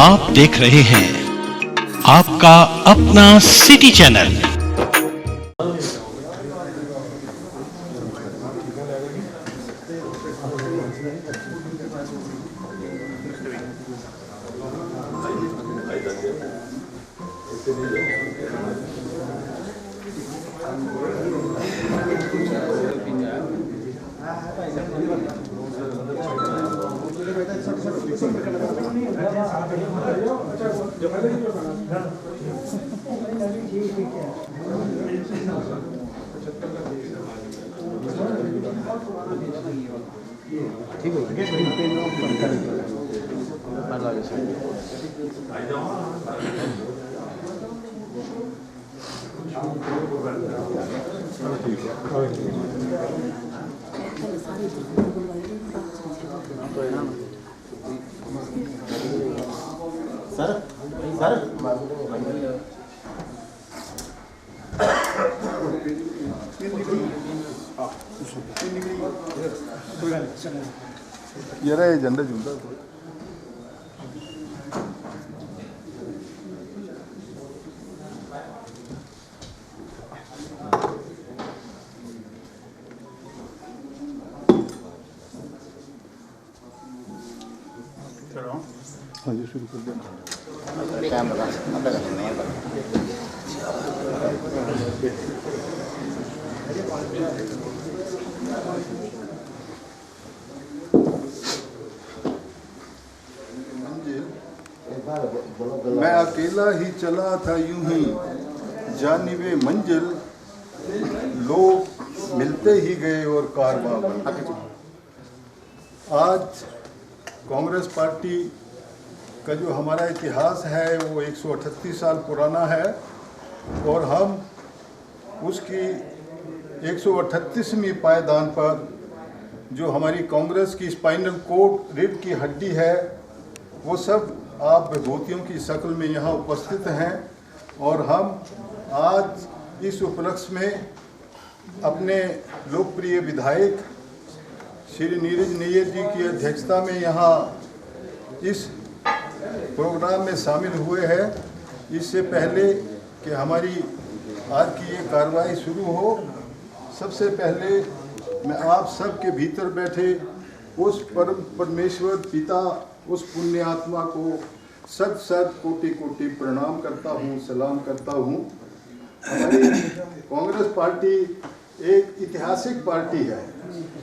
आप देख रहे हैं आपका अपना सिटी चैनल। ये रहा एजेंडा जुंदा हाँ जी शुरू कर दें। कैमरा मैं अकेला ही चला था यूं ही जानिबे मंजिल, लोग मिलते ही गए और कारवां बन गए। आज कांग्रेस पार्टी का जो हमारा इतिहास है वो 138 साल पुराना है और हम उसकी 138वीं पायदान पर जो हमारी कांग्रेस की स्पाइनल कोड रीढ़ की हड्डी है वो सब आप विभूतियों की शक्ल में यहाँ उपस्थित हैं और हम आज इस उपलक्ष्य में अपने लोकप्रिय विधायक श्री नीरज नैयर जी की अध्यक्षता में यहाँ इस प्रोग्राम में शामिल हुए हैं। इससे पहले कि हमारी आज की ये कार्रवाई शुरू हो, सबसे पहले मैं आप सबके भीतर बैठे उस परम परमेश्वर पिता, उस पुण्य आत्मा को सत सत कोटि कोटि प्रणाम करता हूँ, सलाम करता हूँ। हमारी कांग्रेस पार्टी एक ऐतिहासिक पार्टी है,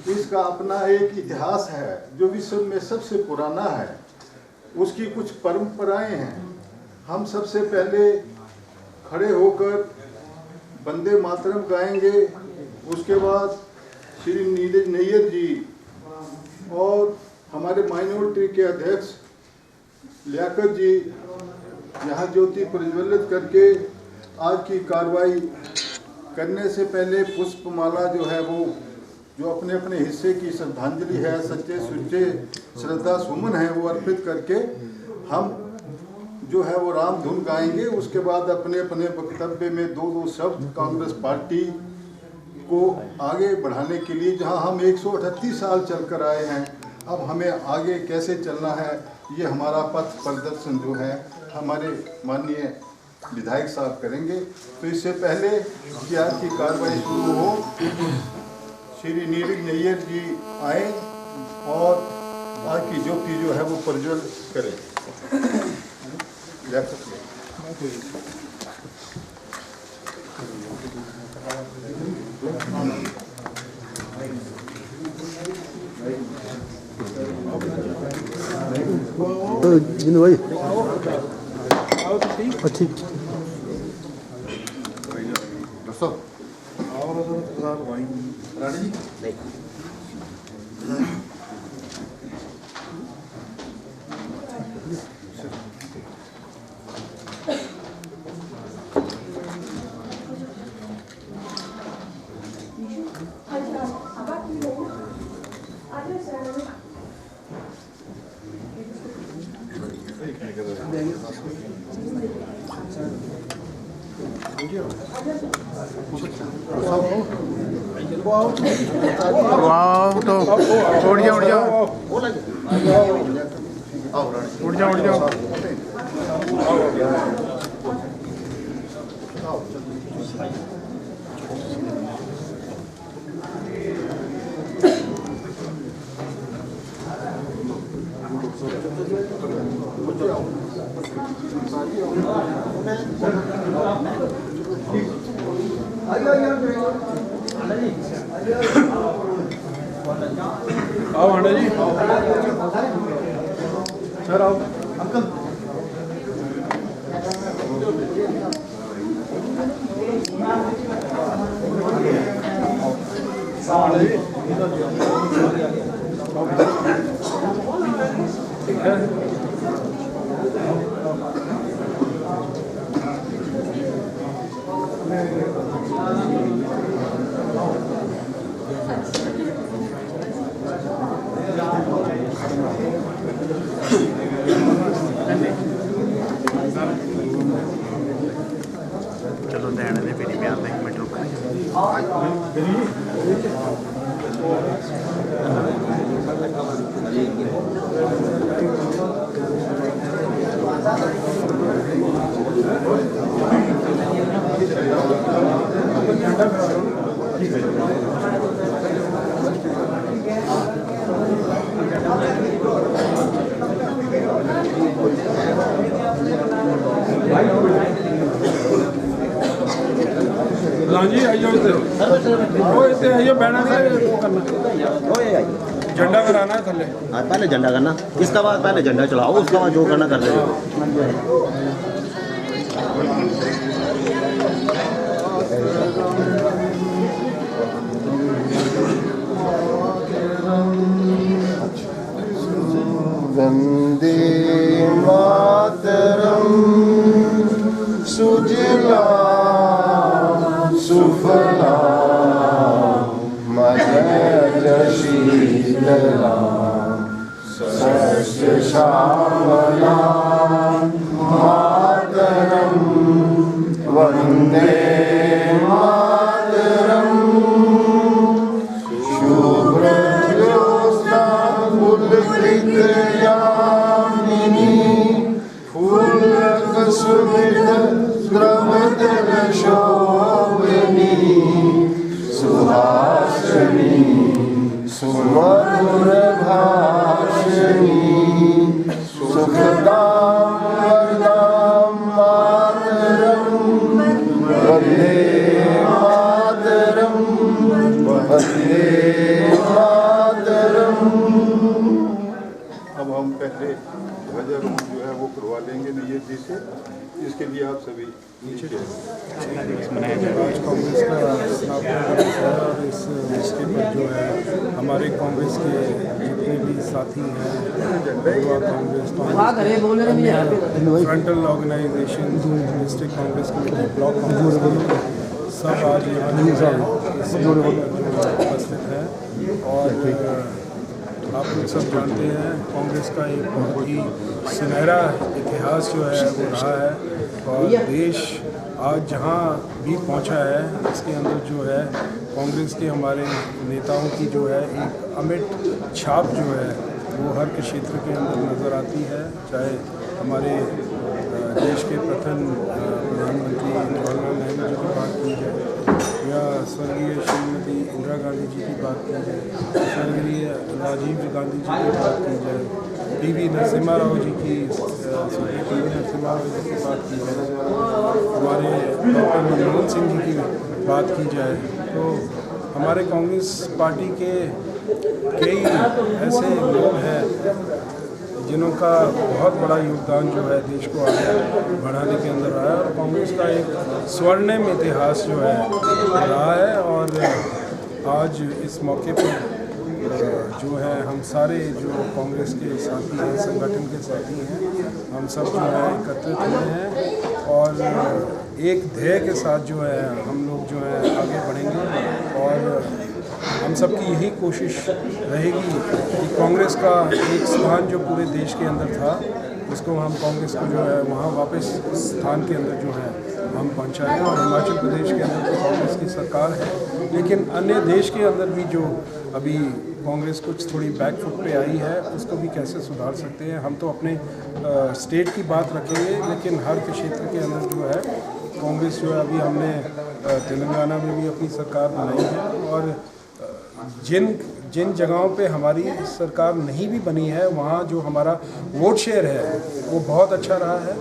इसका अपना एक इतिहास है जो विश्व में सबसे पुराना है, उसकी कुछ परंपराएं हैं। हम सबसे पहले खड़े होकर वंदे मातरम गाएंगे, उसके बाद श्री नीरज नैयर जी और हमारे माइनॉरिटी के अध्यक्ष लियाकत जी यहाँ ज्योति प्रज्वलित करके आज की कार्रवाई करने से पहले पुष्पमाला जो है वो जो अपने अपने हिस्से की श्रद्धांजलि है, सच्चे सुच्चे श्रद्धा सुमन है वो अर्पित करके हम जो है वो राम धुन गाएंगे। उसके बाद अपने अपने वक्तव्य में दो दो शब्द कांग्रेस पार्टी को आगे बढ़ाने के लिए, जहां हम 138 साल चलकर आए हैं, अब हमें आगे कैसे चलना है ये हमारा पथ प्रदर्शन जो है हमारे माननीय विधायक साहब करेंगे। तो इससे पहले कि आज की कार्रवाई शुरू हो, श्री नीरज नैयर जी आए और आज की ज्योति जो है वो प्रज्वल करें। जिन भाई ठीक वाह तो उड़ जाओ उड़ जाओ उड़ जाओ उड़ जाओ आओ आंडा जी सर आओ अंकल ठीक है चलो दैन दे फिर बयान एक मिनट रुक जी आइयो इतने आइयो बैनर करना झंडा कराना है थल्ले पहले झंडा करना इसका बाद पहले झंडा चलाओ उसका बाद जो करना कर दे वंदे मातरम सुजला सुफला मदन शीतला सस्य श्यामला मातरम वंदे मातरम शुभ्रज्योत्स्ना पुलकितयामिनी फूलकुसुमित द्रवदल शोभिनी सुहासिनी सुमधुर भाषिणी सुखदां वरदां मातरं वन्दे मातरं वन्दे मातरं। अब हम पहले ध्वजारोहण जो है वो करवा लेंगे नियत जी से, इसके लिए आप सभी नीचे आज कांग्रेस का स्थापना है और इस मौके पर जो है हमारे कांग्रेस के जितने भी साथी हैं युवा Congress frontal organisation district Congress committee block Congress सब आज यहाँ उपस्थित है और आप लोग सब जानते हैं कांग्रेस का एक बहुत ही सुनहरा इतिहास जो है वो रहा है और देश आज जहाँ भी पहुँचा है इसके अंदर जो है कांग्रेस के हमारे नेताओं की जो है एक अमिट छाप जो है वो हर क्षेत्र के अंदर नज़र आती है। चाहे हमारे देश के प्रथम प्रधानमंत्री जवाहरलाल नेहरू जी की बात की जाए या स्वर्गीय श्रीमती इंदिरा गांधी जी की बात की जाए, स्वर्गीय राजीव गांधी जी की बात की जाए, पीवी नरसिम्हा राव जी की स्वर्गीय पीवी नरसिम्हा राव जी की बात की जाए, हमारे डॉक्टर मनमोहन सिंह जी की बात की जाए, तो हमारे कांग्रेस पार्टी के कई ऐसे लोग हैं जिनका बहुत बड़ा योगदान जो है देश को आगे बढ़ाने के अंदर रहा है और कांग्रेस का एक स्वर्णिम इतिहास जो है रहा है। और आज इस मौके पर जो है हम सारे जो कांग्रेस के साथी हैं, संगठन के साथी हैं, हम सब जो है एकत्रित हुए हैं और एक ध्येय के साथ जो है हम लोग जो है आगे बढ़ेंगे और हम सब की यही कोशिश रहेगी कि कांग्रेस का एक स्थान जो पूरे देश के अंदर था उसको हम कांग्रेस को जो है वहाँ वापस स्थान के अंदर जो है हम पहुँचाएँ। और हिमाचल प्रदेश के अंदर तो कांग्रेस की सरकार है, लेकिन अन्य देश के अंदर भी जो अभी कांग्रेस कुछ थोड़ी बैकफुट पे आई है उसको भी कैसे सुधार सकते हैं। हम तो अपने स्टेट की बात रखेंगे, लेकिन हर क्षेत्र के अंदर जो है कांग्रेस जो है अभी हमने तेलंगाना में भी अपनी सरकार बनाई है और जिन जगहों पे हमारी सरकार नहीं भी बनी है वहाँ जो हमारा वोट शेयर है वो बहुत अच्छा रहा है।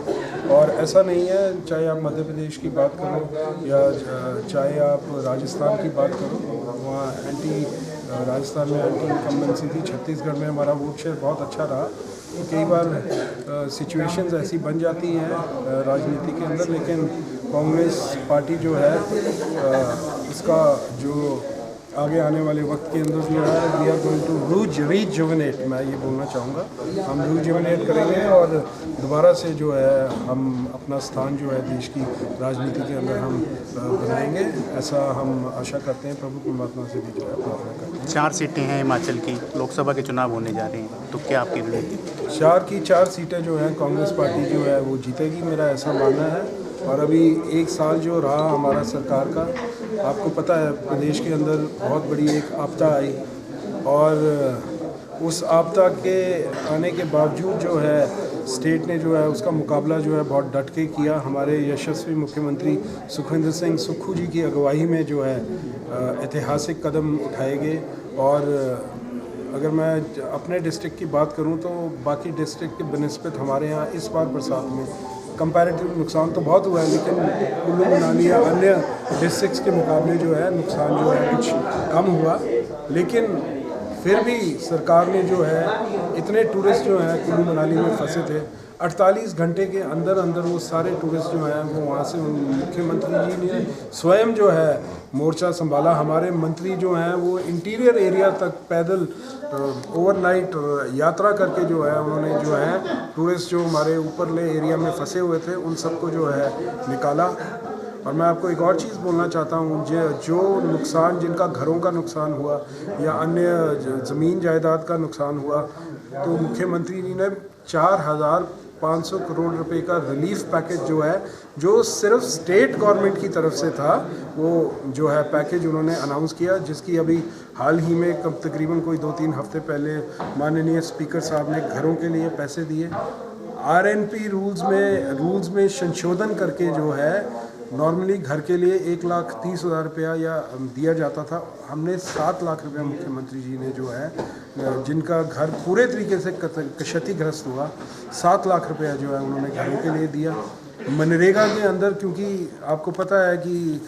और ऐसा नहीं है, चाहे आप मध्य प्रदेश की बात करो या चाहे आप राजस्थान की बात करो, वहाँ राजस्थान में एंटी इनकम्बेंसी थी, छत्तीसगढ़ में हमारा वोट शेयर बहुत अच्छा रहा। तो कई बार सिचुएशंस ऐसी बन जाती हैं राजनीति के अंदर, लेकिन कांग्रेस पार्टी जो है इसका जो आगे आने वाले वक्त के अंदर जो है वी आर गोइंग टू रीजुवेनेट, मैं ये बोलना चाहूँगा, हम रीजुवेनेट करेंगे और दोबारा से जो है हम अपना स्थान जो है देश की राजनीति के अंदर हम बनाएंगे, ऐसा हम आशा करते हैं। प्रभु परमात्मा से भी जो है प्रार्थना करते हैं। 4 सीटें हैं हिमाचल की, लोकसभा के चुनाव होने जा रहे हैं, तो क्या आपकी रणनीति? 4 की 4 सीटें जो है कांग्रेस पार्टी जो है वो जीतेगी, मेरा ऐसा मानना है। और अभी 1 साल जो रहा हमारा सरकार का, आपको पता है प्रदेश के अंदर बहुत बड़ी एक आपदा आई और उस आपदा के आने के बावजूद जो है स्टेट ने जो है उसका मुकाबला जो है बहुत डट के किया। हमारे यशस्वी मुख्यमंत्री सुखविंदर सिंह सुक्खू जी की अगुवाई में जो है ऐतिहासिक कदम उठाए गए। और अगर मैं अपने डिस्ट्रिक्ट की बात करूं तो बाकी डिस्ट्रिक्ट के बनिस्बत हमारे यहाँ इस बार बरसात में कंपैरेटिव नुकसान तो बहुत हुआ है, लेकिन कुल्लू मनाली या अन्य डिस्ट्रिक्ट्स के मुकाबले जो है नुकसान जो है कुछ कम हुआ। लेकिन फिर भी सरकार ने जो है इतने टूरिस्ट जो हैं कुल्लू मनाली में फंसे थे, 48 घंटे के अंदर वो सारे टूरिस्ट जो हैं वो वहाँ से मुख्यमंत्री जी ने स्वयं जो है मोर्चा संभाला। हमारे मंत्री जो हैं वो इंटीरियर एरिया तक पैदल ओवरनाइट यात्रा करके जो है उन्होंने जो है टूरिस्ट जो हमारे ऊपरले एरिया में फंसे हुए थे उन सबको जो है निकाला। और मैं आपको एक और चीज़ बोलना चाहता हूँ, जो नुकसान जिनका घरों का नुकसान हुआ या अन्य ज़मीन जायदाद का नुकसान हुआ, तो मुख्यमंत्री जी ने 4,500 करोड़ रुपए का रिलीफ पैकेज जो है, जो सिर्फ स्टेट गवर्नमेंट की तरफ से था, वो जो है पैकेज उन्होंने अनाउंस किया, जिसकी अभी हाल ही में तकरीबन कोई 2-3 हफ्ते पहले माननीय स्पीकर साहब ने घरों के लिए पैसे दिए। RNP रूल्स में संशोधन करके जो है नॉर्मली घर के लिए 1,30,000 रुपया या दिया जाता था, हमने 7 लाख रुपया मुख्यमंत्री जी ने जो है जिनका घर पूरे तरीके से क्षतिग्रस्त हुआ, 7 लाख रुपया जो है उन्होंने घरों के लिए दिया। मनरेगा के अंदर, क्योंकि आपको पता है कि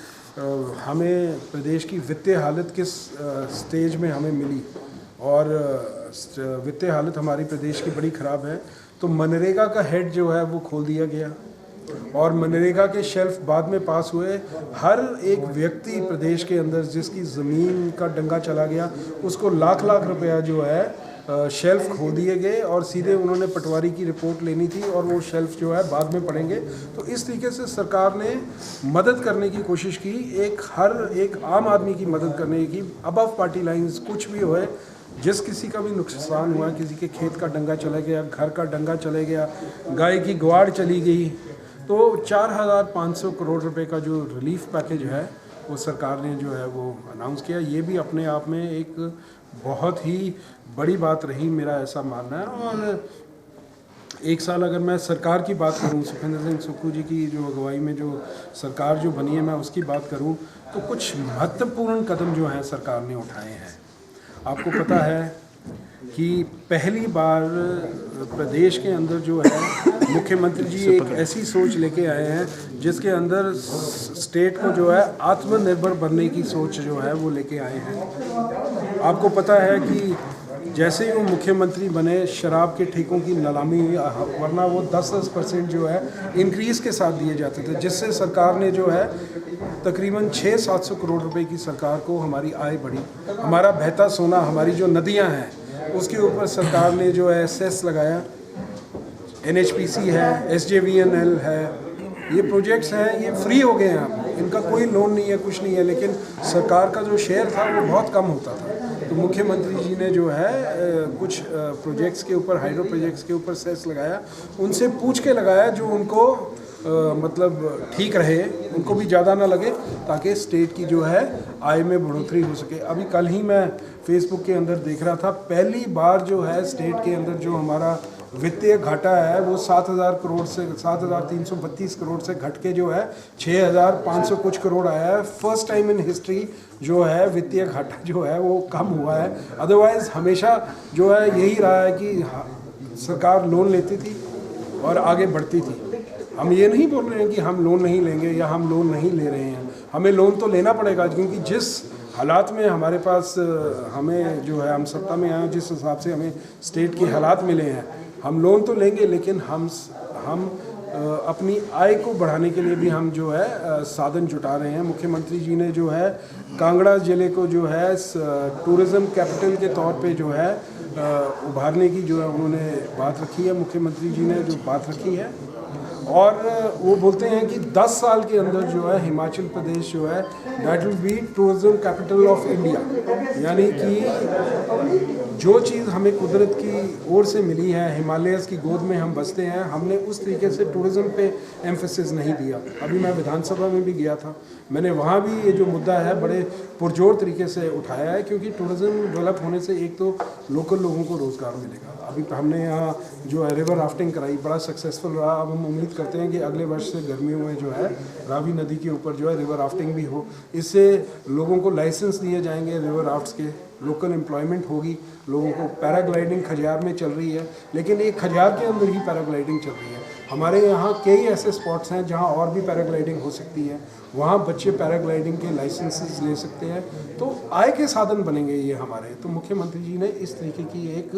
हमें प्रदेश की वित्तीय हालत किस स्टेज में हमें मिली और वित्तीय हालत हमारी प्रदेश की बड़ी ख़राब है, तो मनरेगा का हेड जो है वो खोल दिया गया और मनरेगा के शेल्फ बाद में पास हुए। हर एक व्यक्ति प्रदेश के अंदर जिसकी ज़मीन का डंगा चला गया उसको लाख रुपया जो है शेल्फ खोल दिए गए और सीधे उन्होंने पटवारी की रिपोर्ट लेनी थी और वो शेल्फ जो है बाद में पड़ेंगे। तो इस तरीके से सरकार ने मदद करने की कोशिश की, हर एक आम आदमी की मदद करने की, अबव पार्टी लाइंस कुछ भी होए, जिस किसी का भी नुकसान हुआ, किसी के खेत का डंगा चला गया, घर का डंगा चला गया, गाय की ग्वाड़ चली गई, तो 4,500 करोड़ रुपए का जो रिलीफ पैकेज है वो सरकार ने जो है वो अनाउंस किया। ये भी अपने आप में एक बहुत ही बड़ी बात रही, मेरा ऐसा मानना है। और 1 साल अगर मैं सरकार की बात करूं, सुखविंदर सिंह सुक्खू जी की जो अगुवाई में जो सरकार जो बनी है, मैं उसकी बात करूं तो कुछ महत्वपूर्ण कदम जो हैं सरकार ने उठाए हैं। आपको पता है कि पहली बार प्रदेश के अंदर जो है मुख्यमंत्री जी एक ऐसी सोच लेके आए हैं जिसके अंदर स्टेट को जो है आत्मनिर्भर बनने की सोच जो है वो लेके आए हैं। आपको पता है कि जैसे ही वो मुख्यमंत्री बने शराब के ठेकों की नीलामी, वरना वो 10% जो है इंक्रीज़ के साथ दिए जाते थे, जिससे सरकार ने जो है तकरीबन 600-700 करोड़ रुपए की सरकार को हमारी आय बढ़ी। हमारा बहता सोना, हमारी जो नदियां हैं उसके ऊपर सरकार ने जो है सेस लगाया, NHPC है, SJVNL है, ये प्रोजेक्ट्स हैं, ये फ्री हो गए हैं अब, इनका कोई लोन नहीं है, कुछ नहीं है, लेकिन सरकार का जो शेयर था वो बहुत कम होता था। तो मुख्यमंत्री जी ने जो है कुछ प्रोजेक्ट्स के ऊपर, हाइड्रो प्रोजेक्ट्स के ऊपर सेस लगाया, उनसे पूछ के लगाया जो उनको मतलब ठीक रहे, उनको भी ज़्यादा ना लगे, ताकि स्टेट की जो है आय में बढ़ोतरी हो सके। अभी कल ही मैं फेसबुक के अंदर देख रहा था, पहली बार जो है स्टेट के अंदर जो हमारा वित्तीय घाटा है वो 7,000 करोड़ से 7,332 करोड़ से घट के जो है 6,500 कुछ करोड़ आया है। फर्स्ट टाइम इन हिस्ट्री जो है वित्तीय घाटा जो है वो कम हुआ है। अदरवाइज हमेशा जो है यही रहा है कि सरकार लोन लेती थी और आगे बढ़ती थी। हम ये नहीं बोल रहे हैं कि हम लोन नहीं लेंगे या हम लोन नहीं ले रहे हैं, हमें लोन तो लेना पड़ेगा, क्योंकि जिस हालात में हमारे पास हमें जो है हम सत्ता में आए, जिस हिसाब से हमें स्टेट के हालात मिले हैं, हम लोन तो लेंगे, लेकिन हम अपनी आय को बढ़ाने के लिए भी हम जो है साधन जुटा रहे हैं। मुख्यमंत्री जी ने जो है कांगड़ा ज़िले को जो है टूरिज़्म कैपिटल के तौर पे जो है उभारने की जो है उन्होंने बात रखी है, मुख्यमंत्री जी ने जो बात रखी है। और वो बोलते हैं कि 10 साल के अंदर जो है हिमाचल प्रदेश जो है that will be tourism capital of India, यानी कि जो चीज़ हमें कुदरत की ओर से मिली है, हिमालयस की गोद में हम बसते हैं, हमने उस तरीके से टूरिज़्म पे एम्फेसिस नहीं दिया। अभी मैं विधानसभा में भी गया था, मैंने वहाँ भी ये जो मुद्दा है बड़े पुरजोर तरीके से उठाया है, क्योंकि टूरिज़्म डेवलप होने से एक तो लोकल लोगों को रोज़गार मिलेगा। अभी हमने यहाँ जो है रिवर राफ्टिंग कराई, बड़ा सक्सेसफुल रहा। अब हम उम्मीद करते हैं कि अगले वर्ष से गर्मियों में जो है रावी नदी के ऊपर जो है रिवर राफ्टिंग भी हो। इससे लोगों को लाइसेंस दिए जाएंगे रिवर राफ्ट्स के, लोकल एम्प्लॉयमेंट होगी लोगों को। पैराग्लाइडिंग खजियार में चल रही है, लेकिन एक खजियार के अंदर ही पैराग्लाइडिंग चल रही है। हमारे यहाँ कई ऐसे स्पॉट्स हैं जहाँ और भी पैराग्लाइडिंग हो सकती है, वहाँ बच्चे पैराग्लाइडिंग के लाइसेंसेस ले सकते हैं, तो आय के साधन बनेंगे ये हमारे। तो मुख्यमंत्री जी ने इस तरीके की एक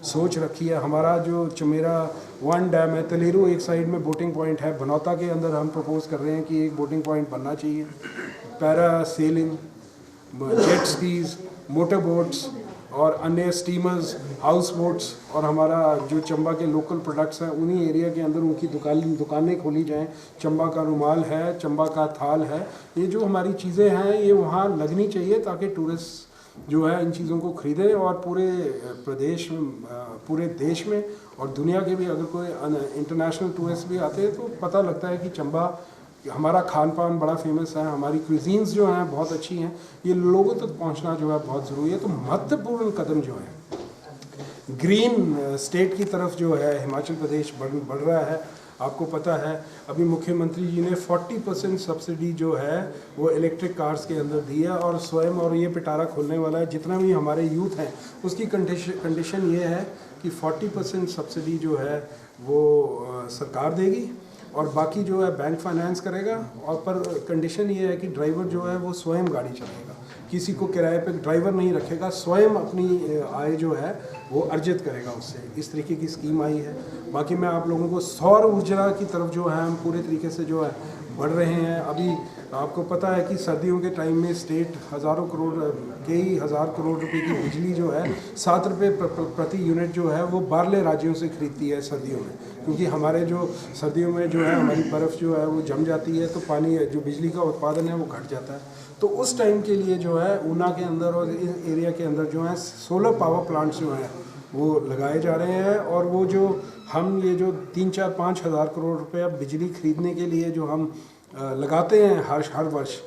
सोच रखी है। हमारा जो चमेरा 1 डैम है, तलेरू एक साइड में बोटिंग पॉइंट है, बनौता के अंदर हम प्रपोज कर रहे हैं कि एक बोटिंग पॉइंट बनना चाहिए। Para selling, jet skis, motor boats और अन्य स्टीमर्स, हाउस बोट्स, और हमारा जो चंबा के लोकल प्रोडक्ट्स हैं उन्हीं एरिया के अंदर उनकी दुकानें खोली जाएं। चंबा का रुमाल है, चंबा का थाल है, ये जो हमारी चीज़ें हैं ये वहाँ लगनी चाहिए, ताकि टूरिस्ट जो है इन चीज़ों को ख़रीदें। और पूरे प्रदेश में, पूरे देश में और दुनिया के भी अगर कोई इंटरनेशनल टूरिस्ट भी आते हैं तो पता लगता है कि चंबा, हमारा खान पान बड़ा फेमस है, हमारी क्विजीन्स जो हैं बहुत अच्छी हैं, ये लोगों तक पहुंचना जो है बहुत ज़रूरी है। तो महत्वपूर्ण कदम जो है ग्रीन स्टेट की तरफ जो है हिमाचल प्रदेश बढ़ रहा है। आपको पता है अभी मुख्यमंत्री जी ने 40% सब्सिडी जो है वो इलेक्ट्रिक कार्स के अंदर दी है, और स्वयं और ये पिटारा खोलने वाला है। जितना भी हमारे यूथ हैं उसकी कंडीशन ये है कि 40% सब्सिडी जो है वो सरकार देगी और बाकी जो है बैंक फाइनेंस करेगा। और पर कंडीशन ये है कि ड्राइवर जो है वो स्वयं गाड़ी चलाएगा, किसी को किराए पे ड्राइवर नहीं रखेगा, स्वयं अपनी आय जो है वो अर्जित करेगा उससे। इस तरीके की स्कीम आई है। बाकी मैं आप लोगों को सौर ऊर्जा की तरफ जो है हम पूरे तरीके से जो है बढ़ रहे हैं। अभी आपको पता है कि सर्दियों के टाइम में स्टेट कई हज़ार करोड़ रुपए की बिजली जो है 7 रुपये प्रति यूनिट जो है वो बाहरले राज्यों से खरीदती है सर्दियों में, क्योंकि हमारे जो सर्दियों में जो है हमारी बर्फ़ जो है वो जम जाती है, तो पानी जो बिजली का उत्पादन है वो घट जाता है। तो उस टाइम के लिए जो है ऊना के अंदर और इस एरिया के अंदर जो है सोलर पावर प्लांट्स जो हैं वो लगाए जा रहे हैं। और वो जो हम ये जो 3-4-5 हज़ार करोड़ रुपया बिजली खरीदने के लिए जो हम लगाते हैं हर वर्ष,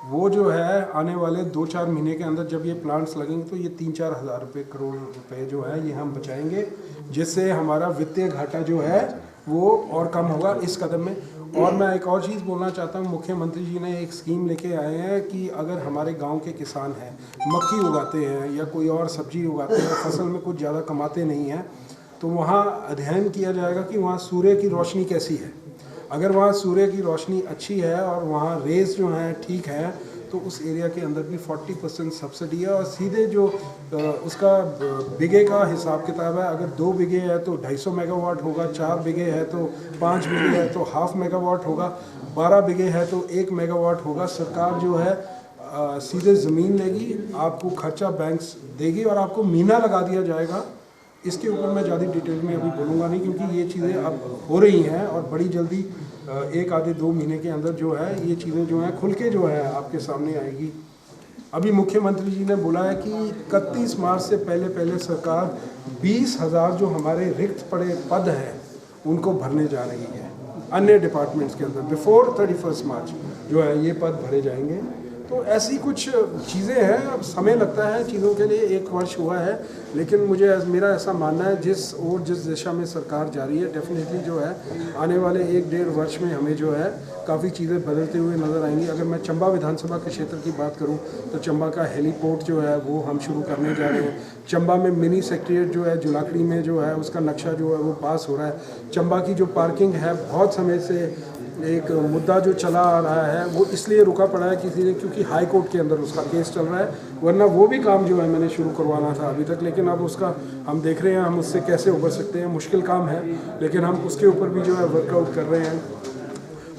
वो जो है आने वाले 2-4 महीने के अंदर जब ये प्लांट्स लगेंगे तो ये 3-4 हज़ार करोड़ रुपए जो है ये हम बचाएंगे, जिससे हमारा वित्तीय घाटा जो है वो और कम होगा इस कदम में। और मैं एक और चीज़ बोलना चाहता हूँ, मुख्यमंत्री जी ने एक स्कीम लेके आए हैं कि अगर हमारे गांव के किसान हैं, मक्की उगाते हैं या कोई और सब्जी उगाते हैं, फसल में कुछ ज़्यादा कमाते नहीं हैं, तो वहाँ अध्ययन किया जाएगा कि वहाँ सूर्य की रोशनी कैसी है। अगर वहाँ सूर्य की रोशनी अच्छी है और वहाँ रेज जो हैं ठीक है, तो उस एरिया के अंदर भी 40% सब्सिडी है। और सीधे जो उसका बिगे का हिसाब किताब है, अगर 2 बिगे है तो 250 मेगावाट होगा, 4 बिगे है तो 5 बिगे है तो 1/2 मेगावाट होगा, 12 बिगे है तो 1 मेगावाट होगा। सरकार जो है सीधे ज़मीन लेगी, आपको खर्चा बैंक देगी और आपको मीना लगा दिया जाएगा। इसके ऊपर मैं ज़्यादा डिटेल में अभी बोलूँगा नहीं, क्योंकि ये चीज़ें अब हो रही हैं और बड़ी जल्दी 1-2 महीने के अंदर जो है ये चीज़ें जो हैं खुल के जो है आपके सामने आएगी। अभी मुख्यमंत्री जी ने बोला है कि 31 मार्च से पहले सरकार 20,000 जो हमारे रिक्त पड़े पद हैं उनको भरने जा रही है अन्य डिपार्टमेंट्स के अंदर। बिफोर 31 मार्च जो है ये पद भरे जाएंगे। तो ऐसी कुछ चीज़ें हैं। अब समय लगता है चीज़ों के लिए, 1 वर्ष हुआ है, लेकिन मेरा ऐसा मानना है जिस दिशा में सरकार जा रही है, डेफिनेटली जो है आने वाले 1-1.5 वर्ष में हमें जो है काफ़ी चीज़ें बदलते हुए नज़र आएंगी। अगर मैं चंबा विधानसभा के क्षेत्र की बात करूं तो चंबा का हेलीपोर्ट जो है वो हम शुरू करने जा रहे हैं। चंबा में मिनी सेक्रेटेरिएट जो है जुलाकड़ी में जो है उसका नक्शा जो है वो पास हो रहा है। चंबा की जो पार्किंग है, बहुत समय से एक मुद्दा जो चला आ रहा है वो इसलिए रुका पड़ा है क्योंकि हाई कोर्ट के अंदर उसका केस चल रहा है, वरना वो भी काम जो है मैंने शुरू करवाना था अभी तक, लेकिन अब उसका हम देख रहे हैं हम उससे कैसे उबर सकते हैं। मुश्किल काम है, लेकिन हम उसके ऊपर भी जो है वर्कआउट कर रहे हैं।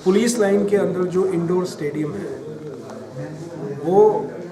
पुलिस लाइन के अंदर जो इंडोर स्टेडियम है वो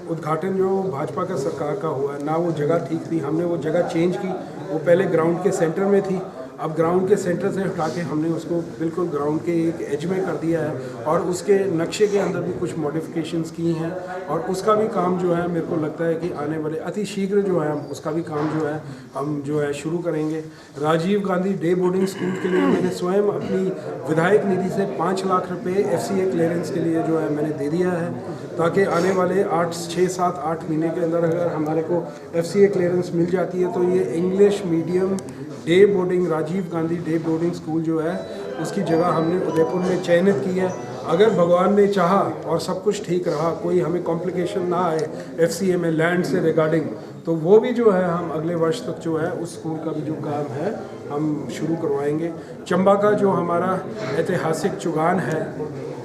उद्घाटन जो भाजपा का सरकार का हुआ है ना, वो जगह ठीक थी, हमने वो जगह चेंज की। वो पहले ग्राउंड के सेंटर में थी, अब ग्राउंड के सेंटर से हटा के हमने उसको बिल्कुल ग्राउंड के एक एज में कर दिया है और उसके नक्शे के अंदर भी कुछ मॉडिफिकेशंस की हैं और उसका भी काम जो है मेरे को लगता है कि आने वाले अति शीघ्र जो है उसका भी काम जो है हम जो है शुरू करेंगे। Rajiv Gandhi day boarding school के लिए मैंने स्वयं अपनी विधायक निधि से 5 लाख रुपये FCA क्लियरेंस के लिए जो है मैंने दे दिया है, ताकि आने वाले 6, 7, 8 महीने के अंदर अगर हमारे को FCA क्लियरेंस मिल जाती है तो ये English medium day boarding Rajiv Gandhi day boarding school जो है उसकी जगह हमने उदयपुर में चयनित की है। अगर भगवान ने चाहा और सब कुछ ठीक रहा, कोई हमें कॉम्प्लिकेशन ना आए FCA में लैंड से रिगार्डिंग, तो वो भी जो है हम अगले वर्ष तक जो है उस स्कूल का भी जो काम है हम शुरू करवाएंगे। चंबा का जो हमारा ऐतिहासिक चुगान है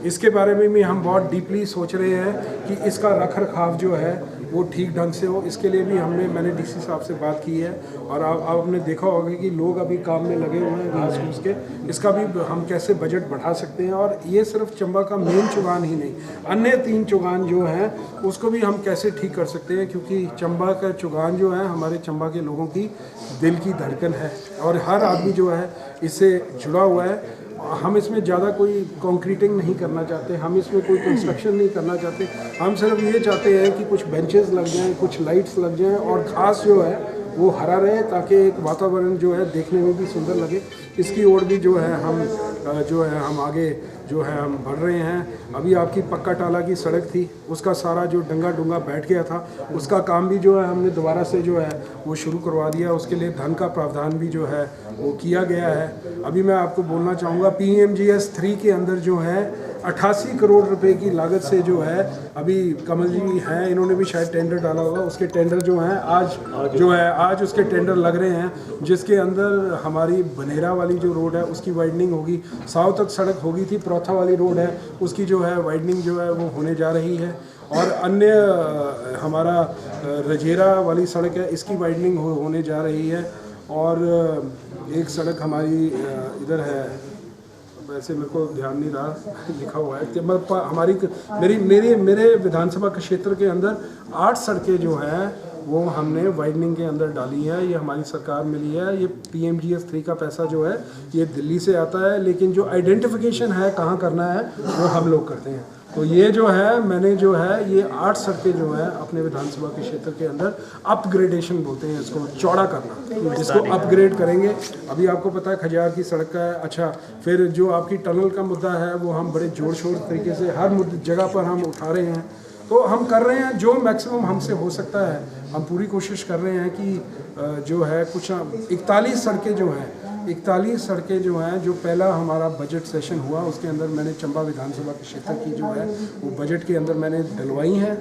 इसके बारे में भी हम बहुत डीपली सोच रहे हैं कि इसका रख रखाव जो है वो ठीक ढंग से हो। इसके लिए भी मैंने DC साहब से बात की है और आपने देखा होगा कि लोग अभी काम में लगे हुए हैं घास फूस के। इसका भी हम कैसे बजट बढ़ा सकते हैं और ये सिर्फ चंबा का मेन चुगान ही नहीं, अन्य 3 चुगान जो हैं उसको भी हम कैसे ठीक कर सकते हैं, क्योंकि चंबा का चुगान जो है हमारे चंबा के लोगों की दिल की धड़कन है और हर आदमी जो है इससे जुड़ा हुआ है। हम इसमें ज़्यादा कोई कंक्रीटिंग नहीं करना चाहते, हम इसमें कोई कंस्ट्रक्शन नहीं करना चाहते, हम सिर्फ ये चाहते हैं कि कुछ बेंचेस लग जाएं, कुछ लाइट्स लग जाएं और घास जो है वो हरा रहे, ताकि एक वातावरण जो है देखने में भी सुंदर लगे। इसकी ओर भी जो है हम आगे जो है हम बढ़ रहे हैं। अभी आपकी पक्का टाला की सड़क थी, उसका सारा जो डंगा डुंगा बैठ गया था, उसका काम भी जो है हमने दोबारा से जो है वो शुरू करवा दिया। उसके लिए धन का प्रावधान भी जो है वो किया गया है। अभी मैं आपको बोलना चाहूँगा PMGS 3 के अंदर जो है 88 करोड़ रुपए की लागत से जो है अभी कमल जी हैं, इन्होंने भी शायद टेंडर डाला होगा, उसके टेंडर जो हैं आज उसके टेंडर लग रहे हैं, जिसके अंदर हमारी बनेरा वाली जो रोड है उसकी वाइडनिंग होगी, साउथ तक सड़क होगी थी, प्रौथा वाली रोड है उसकी जो है वाइडनिंग जो है वो होने जा रही है और अन्य हमारा रजेरा वाली सड़क है इसकी वाइडनिंग होने जा रही है और एक सड़क हमारी इधर है, वैसे मेरे को ध्यान नहीं रहा लिखा हुआ है कि मेरे विधानसभा के क्षेत्र के अंदर 8 सड़कें जो हैं वो हमने वाइडनिंग के अंदर डाली है। ये हमारी सरकार मिली है। ये PMGS 3 का पैसा जो है ये दिल्ली से आता है, लेकिन जो आइडेंटिफिकेशन है कहाँ करना है वो हम लोग करते हैं। तो ये जो है मैंने जो है ये 8 सड़कें जो है अपने विधानसभा के क्षेत्र के अंदर अपग्रेडेशन बोलते हैं इसको, चौड़ा करना, इसको अपग्रेड करेंगे। अभी आपको पता है खजियार की सड़क का है। अच्छा, फिर जो आपकी टनल का मुद्दा है वो हम बड़े जोर शोर तरीके से हर जगह पर हम उठा रहे हैं, तो हम कर रहे हैं जो मैक्सिमम हमसे हो सकता है। हम पूरी कोशिश कर रहे हैं कि जो है कुछ 41 सड़कें जो हैं 41 सड़कें जो हैं, जो पहला हमारा बजट सेशन हुआ उसके अंदर मैंने चंबा विधानसभा के क्षेत्र की जो है वो बजट के अंदर मैंने डलवाई हैं।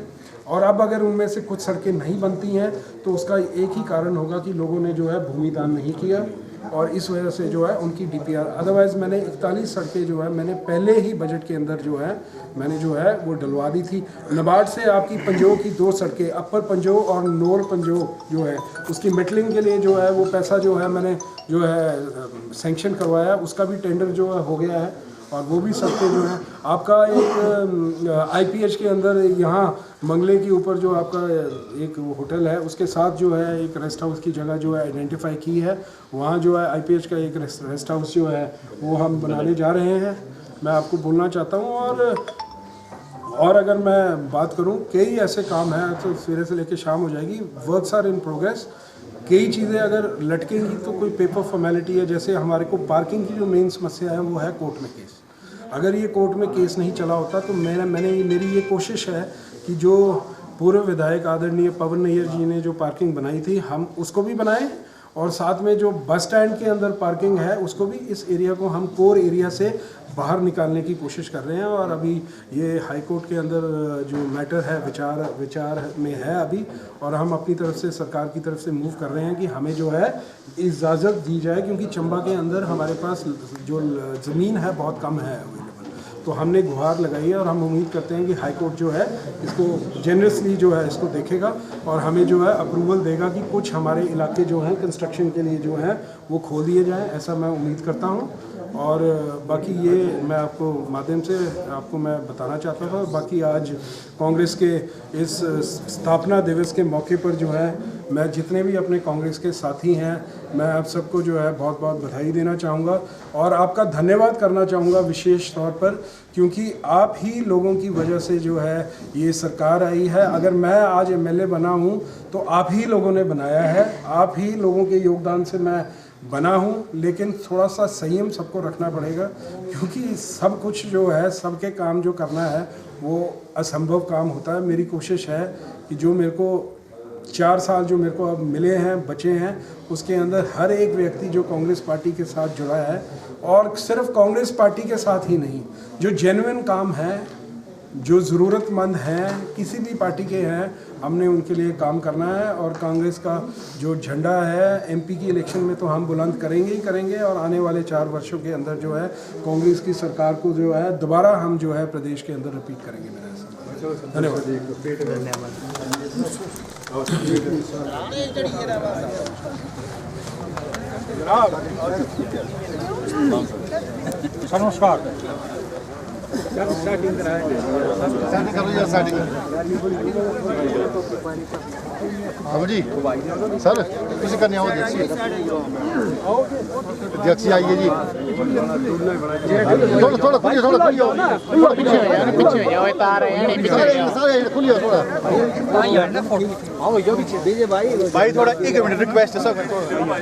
और अब अगर उनमें से कुछ सड़कें नहीं बनती हैं तो उसका एक ही कारण होगा कि लोगों ने जो है भूमि दान नहीं किया और इस वजह से जो है उनकी DPR, अदरवाइज़ मैंने 41 सड़कें जो है मैंने पहले ही बजट के अंदर जो है मैंने जो है वो डलवा दी थी। नाबार्ड से आपकी पंजो की 2 सड़कें, अपर पंजो और लोअर पंजो जो है उसकी मेटलिंग के लिए जो है वो पैसा जो है मैंने जो है सेंक्शन करवाया, उसका भी टेंडर जो है हो गया है और वो भी सड़कें जो हैं आपका एक IPH के अंदर यहाँ मंगले के ऊपर जो आपका एक होटल है उसके साथ जो है एक रेस्ट हाउस की जगह जो है आइडेंटिफाई की है, वहाँ जो है IPH का एक रेस्ट हाउस जो है वो हम बनाने जा रहे हैं। मैं आपको बोलना चाहता हूँ और अगर मैं बात करूँ कई ऐसे काम हैं, तो सवेरे से लेकर शाम हो जाएगी, वर्क्स आर इन प्रोग्रेस। कई चीज़ें अगर लटकेंगी तो कोई पेपर फॉर्मेलिटी है, जैसे हमारे को पार्किंग की जो मेन समस्या है वो है कोर्ट में केस। अगर ये कोर्ट में केस नहीं चला होता तो मेरी ये कोशिश है कि जो पूर्व विधायक आदरणीय पवन नैयर जी ने जो पार्किंग बनाई थी हम उसको भी बनाएं और साथ में जो बस स्टैंड के अंदर पार्किंग है उसको भी, इस एरिया को हम कोर एरिया से बाहर निकालने की कोशिश कर रहे हैं। और अभी ये हाई कोर्ट के अंदर जो मैटर है विचार में है अभी, और हम अपनी तरफ से सरकार की तरफ से मूव कर रहे हैं कि हमें जो है इजाज़त दी जाए, क्योंकि चंबा के अंदर हमारे पास जो ज़मीन है बहुत कम है अवेलेबल। तो हमने गुहार लगाई है और हम उम्मीद करते हैं कि हाई कोर्ट जो है इसको जेनरसली जो है इसको देखेगा और हमें जो है अप्रूवल देगा कि कुछ हमारे इलाके जो हैं कंस्ट्रक्शन के लिए जो हैं वो खोल दिए जाएं, ऐसा मैं उम्मीद करता हूं। और बाकी ये मैं आपको माध्यम से आपको मैं बताना चाहता था। बाकी आज कांग्रेस के इस स्थापना दिवस के मौके पर जो है मैं जितने भी अपने कांग्रेस के साथी हैं मैं आप सबको जो है बहुत बहुत बधाई देना चाहूँगा और आपका धन्यवाद करना चाहूँगा विशेष तौर पर, क्योंकि आप ही लोगों की वजह से जो है ये सरकार आई है। अगर मैं आज एमएलए बना हूँ तो आप ही लोगों ने बनाया है, आप ही लोगों के योगदान से मैं बना हूँ, लेकिन थोड़ा सा संयम सबको रखना पड़ेगा, क्योंकि सब कुछ जो है सबके काम जो करना है वो असंभव काम होता है। मेरी कोशिश है कि जो मेरे को 4 साल जो मेरे को अब मिले हैं बचे हैं उसके अंदर हर एक व्यक्ति जो कांग्रेस पार्टी के साथ जुड़ा है, और सिर्फ कांग्रेस पार्टी के साथ ही नहीं, जो जेन्युइन काम है, जो ज़रूरतमंद हैं, किसी भी पार्टी के हैं, हमने उनके लिए काम करना है। और कांग्रेस का जो झंडा है एमपी की इलेक्शन में तो हम बुलंद करेंगे ही करेंगे, और आने वाले 4 वर्षों के अंदर जो है कांग्रेस की सरकार को जो है दोबारा हम जो है प्रदेश के अंदर रिपीट करेंगे। मेरा ऐसा धन्यवाद। नमस्कार। हाँ जी सर कुछ करने आओ अध्यक्ष आइए जी। थोड़ा थोड़ा खुलिए थोड़ा खुलिए पीछे जाओ सारे खुलिए थोड़ा भाई थोड़ा 1 मिनट रिक्वेस्ट है सर।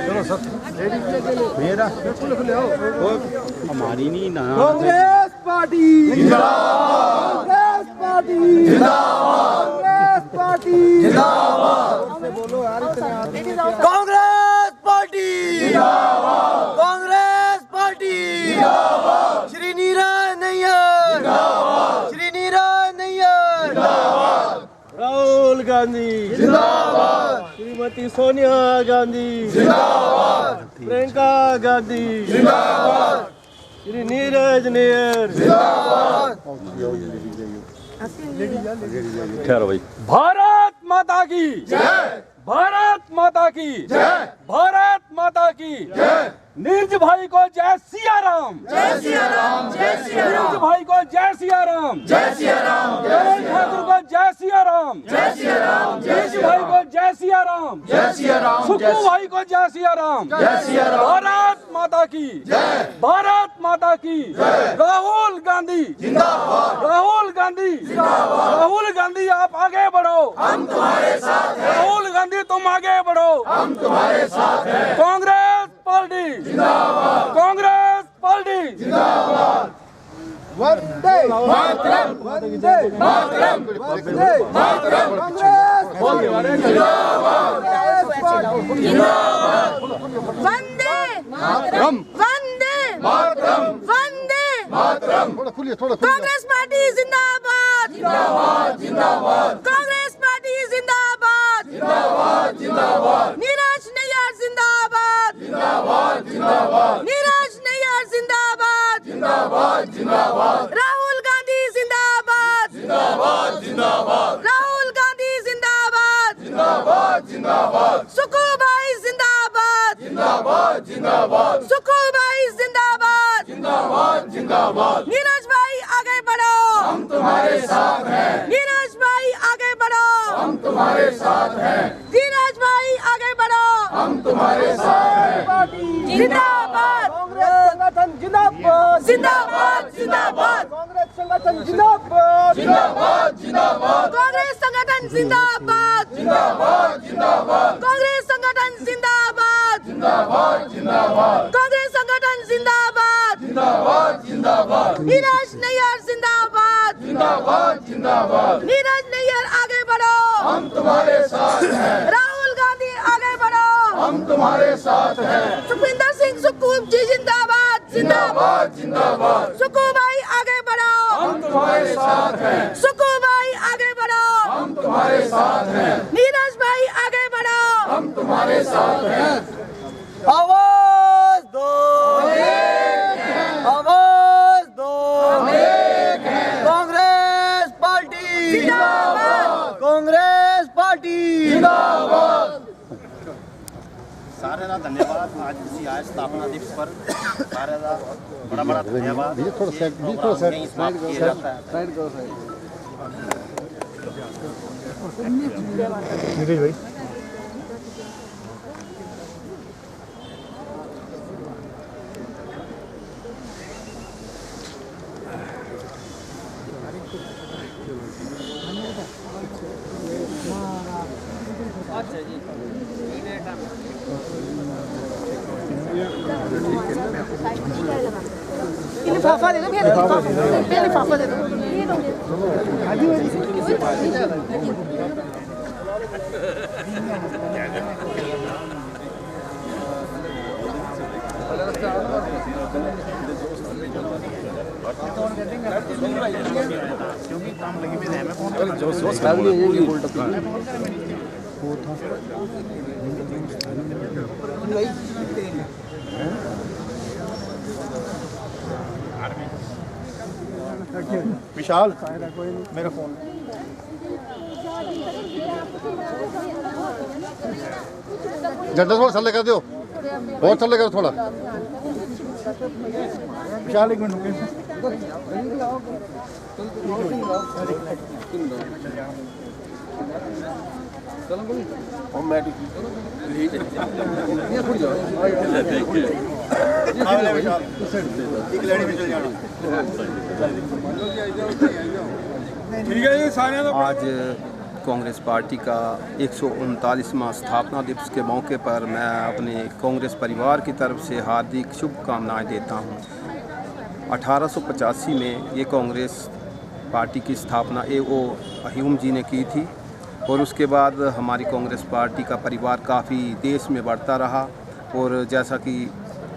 चलो सर मेरा हमारी नहीं ना कांग्रेस पार्टी जिंदाबाद, कांग्रेस पार्टी जिंदाबाद, कांग्रेस पार्टी जिंदाबाद। बोलो यार कांग्रेस पार्टी जिंदाबाद, कांग्रेस पार्टी जिंदाबाद। श्री नीरज नैयर जिंदाबाद, श्री नीरज नैयर जिंदाबाद। राहुल गांधी जिंदाबाद, श्रीमती सोनिया गांधी जिंदाबाद, प्रियंका गांधी जिंदाबाद, श्री नीरज नैयर जिंदाबाद। भारत माता की जय, भारत माता की जय, भारत माता की जय। नीरज भाई को जय सिया राम, जय सिया राम, जय सिया राम। नीरज भाई को जय सिया राम, जय सिया राम। जय ठाकुर को जय सिया राम, जय सिया राम। नीरज भाई को जय सिया राम, जय सिया राम। सुक्कू भाई को जय सिया राम, जय सिया राम। भारत माता की जय, भारत माता की जय। राहुल गांधी जिंदाबाद, राहुल गांधी जिंदाबाद। राहुल गांधी आप आगे बढ़ो, हम तुम्हारे साथ हैं। राहुल गांधी तुम आगे बढ़ो, हम तुम्हारे साथ हैं। कांग्रेस पार्टी जिंदाबाद, कांग्रेस पार्टी जिंदाबाद। वंदे मातरम, वंदे मातरम, वंदे मातरम। कांग्रेस जिंदाबाद, जिंदाबाद। वंदे मातरम, वंदे मातरम, वंदे मातरम। थोड़ा खुलिए थोड़ा कांग्रेस पार्टी जिंदाबाद, जिंदाबाद, जिंदाबाद। कांग्रेस पार्टी जिंदाबाद, जिंदाबाद, जिंदाबाद। नीरज नैयर जिंदाबाद, जिंदाबाद, जिंदाबाद। नीरज नैयर जिंदाबाद, जिंदाबाद, जिंदाबाद। राहुल गांधी जिंदाबाद, जिंदाबाद, जिंदाबाद। राहुल गांधी जिंदाबाद, जिंदाबाद, जिंदाबाद। सुक्कू भाई जिंदाबाद, जिंदाबाद, जिंदाबाद। सुक्कू भाई जिंदाबाद, जिंदाबाद, जिंदाबाद। नीरज भाई आगे बढ़ो, हम तुम्हारे साथ हैं। नीरज भाई आगे बढ़ो, हम तुम्हारे साथ हैं। नीरज भाई आगे बढ़ो, हम तुम्हारे साथ हैं। जिंदाबाद, कांग्रेस संगठन जिंदाबाद, जिंदाबाद, जिंदाबाद। कांग्रेस संगठन जिंदाबाद, जिंदाबाद, जिंदाबाद। कांग्रेस संगठन जिंदाबाद, जिंदाबाद, जिंदाबाद। कांग्रेस संगठन जिंदाबाद, जिंदाबाद, जिंदाबाद। कांग्रेस संगठन जिंदाबाद, जिंदाबाद, जिंदाबाद। नीरज नैयर जिंदाबाद, जिंदाबाद, जिंदाबाद। नीरज नैयर हम तुम्हारे साथ हैं। राहुल गांधी आगे बढ़ो, हम तुम्हारे साथ हैं। सुखविंदर सिंह सुक्खू जी जिंदाबाद जिंदाबाद जिंदाबाद। सुक्खू भाई आगे बढ़ो, हम तुम्हारे साथ हैं। सुक्खू भाई आगे बढ़ो, हम तुम्हारे साथ हैं। नीरज भाई आगे बढ़ो, हम तुम्हारे साथ हैं। आवाज दो, आवाज दो, कांग्रेस पार्टी जिंदाबाद, कांग्रेस पार्टी जिंदाबाद। सारे धन्यवाद आज इसी आज स्थापना दिवस पर सारे बड़ा बड़ा धन्यवाद। थोड़ा साइड यहीं समाप्त किया जाता है। साइड करो साइड। लिफाफा दे दो भैया, लिफाफा दे दो। विशाल मेरा फोन झंडा थोड़ा थल्ले कर दो, बहुत थल्ले करो थोड़ा। विशाल एक मिनट रुके। ठीक है जी सारे। आज कांग्रेस पार्टी का 139वां स्थापना दिवस के मौके पर मैं अपने कांग्रेस परिवार की तरफ से हार्दिक शुभकामनाएं देता हूं। 1885 में ये कांग्रेस पार्टी की स्थापना A.O. अह्यूम जी ने की थी और उसके बाद हमारी कांग्रेस पार्टी का परिवार काफ़ी देश में बढ़ता रहा और जैसा कि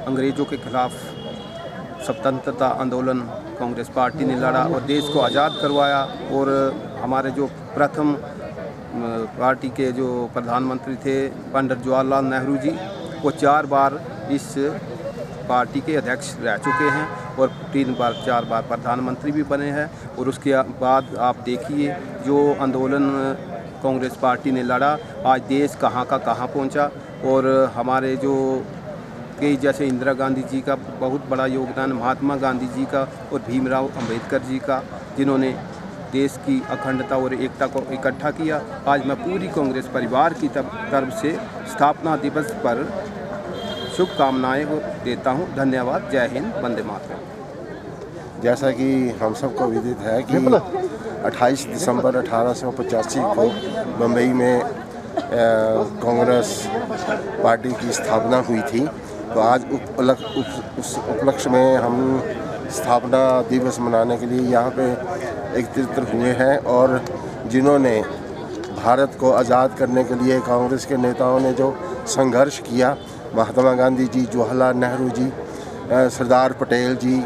अंग्रेज़ों के खिलाफ़ स्वतंत्रता आंदोलन कांग्रेस पार्टी ने लड़ा और देश को आज़ाद करवाया और हमारे जो प्रथम पार्टी के जो प्रधानमंत्री थे पंडित जवाहरलाल नेहरू जी, वो 4 बार इस पार्टी के अध्यक्ष रह चुके हैं और 4 बार प्रधानमंत्री भी बने हैं। और उसके बाद आप देखिए जो आंदोलन कांग्रेस पार्टी ने लड़ा, आज देश कहाँ का कहाँ पहुँचा और हमारे जो कई जैसे इंदिरा गांधी जी का बहुत बड़ा योगदान, महात्मा गांधी जी का और भीमराव अंबेडकर जी का, जिन्होंने देश की अखंडता और एकता को इकट्ठा किया। आज मैं पूरी कांग्रेस परिवार की तरफ से स्थापना दिवस पर शुभकामनाएं देता हूं। धन्यवाद। जय हिंद। वंदे मातरम। जैसा कि हम सबको विदित है कि 28 दिसंबर 1885 को बम्बई में कांग्रेस पार्टी की स्थापना हुई थी। तो आज उस उपलक्ष्य में हम स्थापना दिवस मनाने के लिए यहाँ पे एकत्रित हुए हैं और जिन्होंने भारत को आज़ाद करने के लिए कांग्रेस के नेताओं ने जो संघर्ष किया, महात्मा गांधी जी, जवाहरलाल नेहरू जी, सरदार पटेल जी,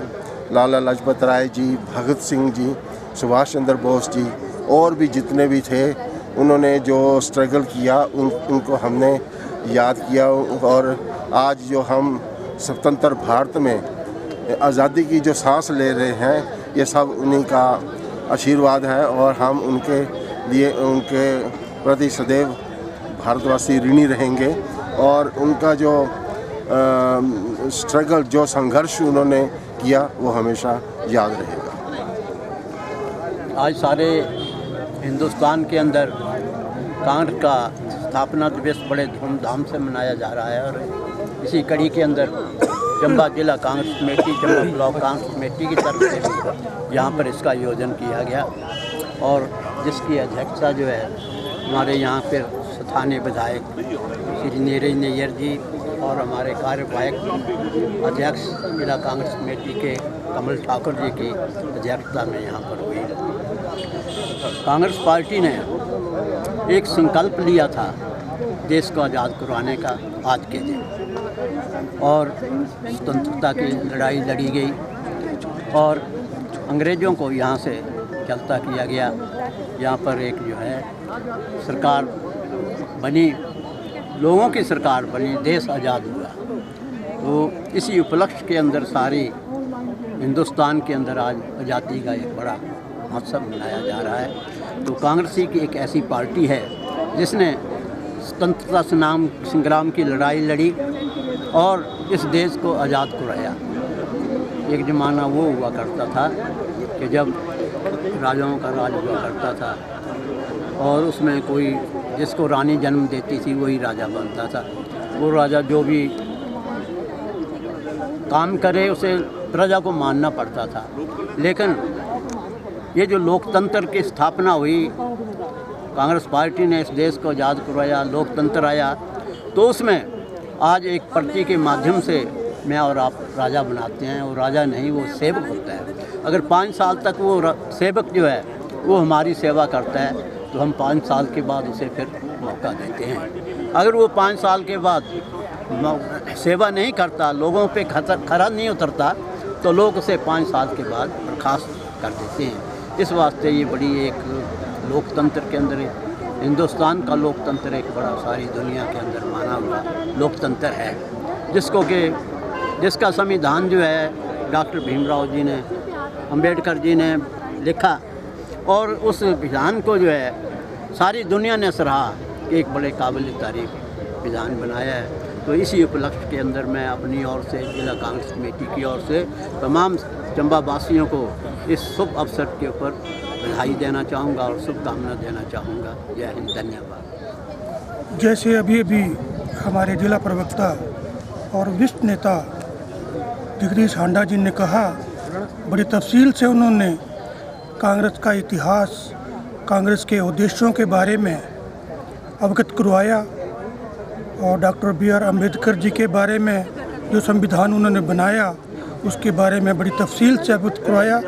लाला लाजपत राय जी, भगत सिंह जी, सुभाष चंद्र बोस जी और भी जितने भी थे, उन्होंने जो स्ट्रगल किया उनको हमने याद किया। और आज जो हम स्वतंत्र भारत में आज़ादी की जो सांस ले रहे हैं, ये सब उन्हीं का आशीर्वाद है और हम उनके लिए उनके प्रति सदैव भारतवासी ऋणी रहेंगे और उनका जो स्ट्रगल, जो संघर्ष उन्होंने किया, वो हमेशा याद रहेगा। आज सारे हिंदुस्तान के अंदर कांग्रेस का स्थापना दिवस बड़े धूमधाम से मनाया जा रहा है और इसी कड़ी के अंदर चंबा जिला Congress committee, Chamba block Congress committee की तरफ से भी यहाँ पर इसका आयोजन किया गया और जिसकी अध्यक्षता जो है हमारे यहाँ पर स्थानीय विधायक श्री नीरज नैयर जी और हमारे कार्यवाहक अध्यक्ष जिला कांग्रेस कमेटी के कमल ठाकुर जी की अध्यक्षता में यहाँ पर हुई। कांग्रेस पार्टी ने एक संकल्प लिया था देश को आज़ाद करवाने का आज के दिन, और स्वतंत्रता की लड़ाई लड़ी गई और अंग्रेज़ों को यहाँ से चलता किया गया। यहाँ पर एक जो है सरकार बनी, लोगों की सरकार बनी, देश आज़ाद हुआ। तो इसी उपलक्ष्य के अंदर सारी हिंदुस्तान के अंदर आज आज़ादी का एक बड़ा महोत्सव मनाया जा रहा है। तो कांग्रेस ही की एक ऐसी पार्टी है जिसने स्वतंत्रता संग्राम की लड़ाई लड़ी और इस देश को आज़ाद कराया। एक ज़माना वो हुआ करता था कि जब राजाओं का राज हुआ करता था और उसमें कोई जिसको रानी जन्म देती थी वही राजा बनता था। वो राजा जो भी काम करे उसे प्रजा को मानना पड़ता था। लेकिन ये जो लोकतंत्र की स्थापना हुई, कांग्रेस पार्टी ने इस देश को आज़ाद करवाया, लोकतंत्र आया, तो उसमें आज एक पर्ची के माध्यम से मैं और आप राजा बनाते हैं। वो राजा नहीं, वो सेवक होता है। अगर 5 साल तक वो सेवक जो है वो हमारी सेवा करता है तो हम 5 साल के बाद उसे फिर मौका देते हैं। अगर वो 5 साल के बाद सेवा नहीं करता, लोगों पे खरा नहीं उतरता, तो लोग उसे 5 साल के बाद बर्खास्त कर देते हैं। इस वास्ते ये बड़ी एक लोकतंत्र के अंदर, हिंदुस्तान का लोकतंत्र एक बड़ा सारी दुनिया के अंदर माना हुआ लोकतंत्र है, जिसका संविधान जो है डॉक्टर भीमराव जी ने, अंबेडकर जी ने लिखा और उस विधान को जो है सारी दुनिया ने सराहा कि एक बड़े काबिल तारीफ विधान बनाया है। तो इसी उपलक्ष्य के अंदर मैं अपनी ओर से, जिला कांग्रेस कमेटी की ओर से तमाम चंबा वासियों को इस शुभ अवसर के ऊपर बधाई देना चाहूँगा और शुभकामना देना चाहूँगा। जय हिंद, धन्यवाद। जैसे अभी अभी हमारे जिला प्रवक्ता और वरिष्ठ नेता जगदीश हांडा जी ने कहा, बड़ी तफसील से उन्होंने कांग्रेस का इतिहास, कांग्रेस के उद्देश्यों के बारे में अवगत करवाया और डॉक्टर B.R. अम्बेडकर जी के बारे में जो संविधान उन्होंने बनाया उसके बारे में बड़ी तफसील से अवगत करवाया।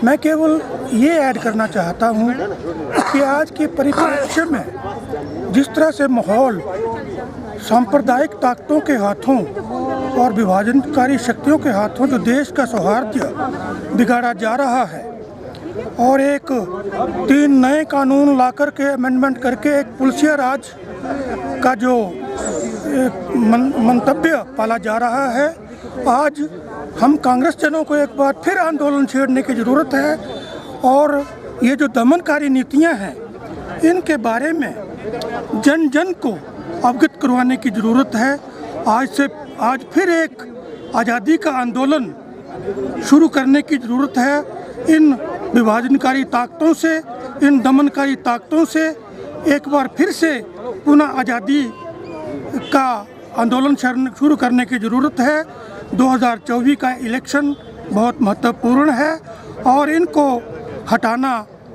मैं केवल ये ऐड करना चाहता हूँ कि आज के परिप्रेक्ष्य में जिस तरह से माहौल सांप्रदायिक ताकतों के हाथों और विभाजनकारी शक्तियों के हाथों जो देश का सौहार्द बिगाड़ा जा रहा है और एक 3 नए कानून लाकर के अमेंडमेंट करके एक पुलिसिया राज का जो मंतव्य पाला जा रहा है, आज हम कांग्रेस जनों को एक बार फिर आंदोलन छेड़ने की ज़रूरत है और ये जो दमनकारी नीतियां हैं इनके बारे में जन जन को अवगत करवाने की ज़रूरत है। आज फिर एक आज़ादी का आंदोलन शुरू करने की ज़रूरत है। इन विभाजनकारी ताकतों से, इन दमनकारी ताकतों से एक बार फिर से पुनः आज़ादी का आंदोलन शुरू करने की ज़रूरत है। 2024 का इलेक्शन बहुत महत्वपूर्ण है और इनको हटाना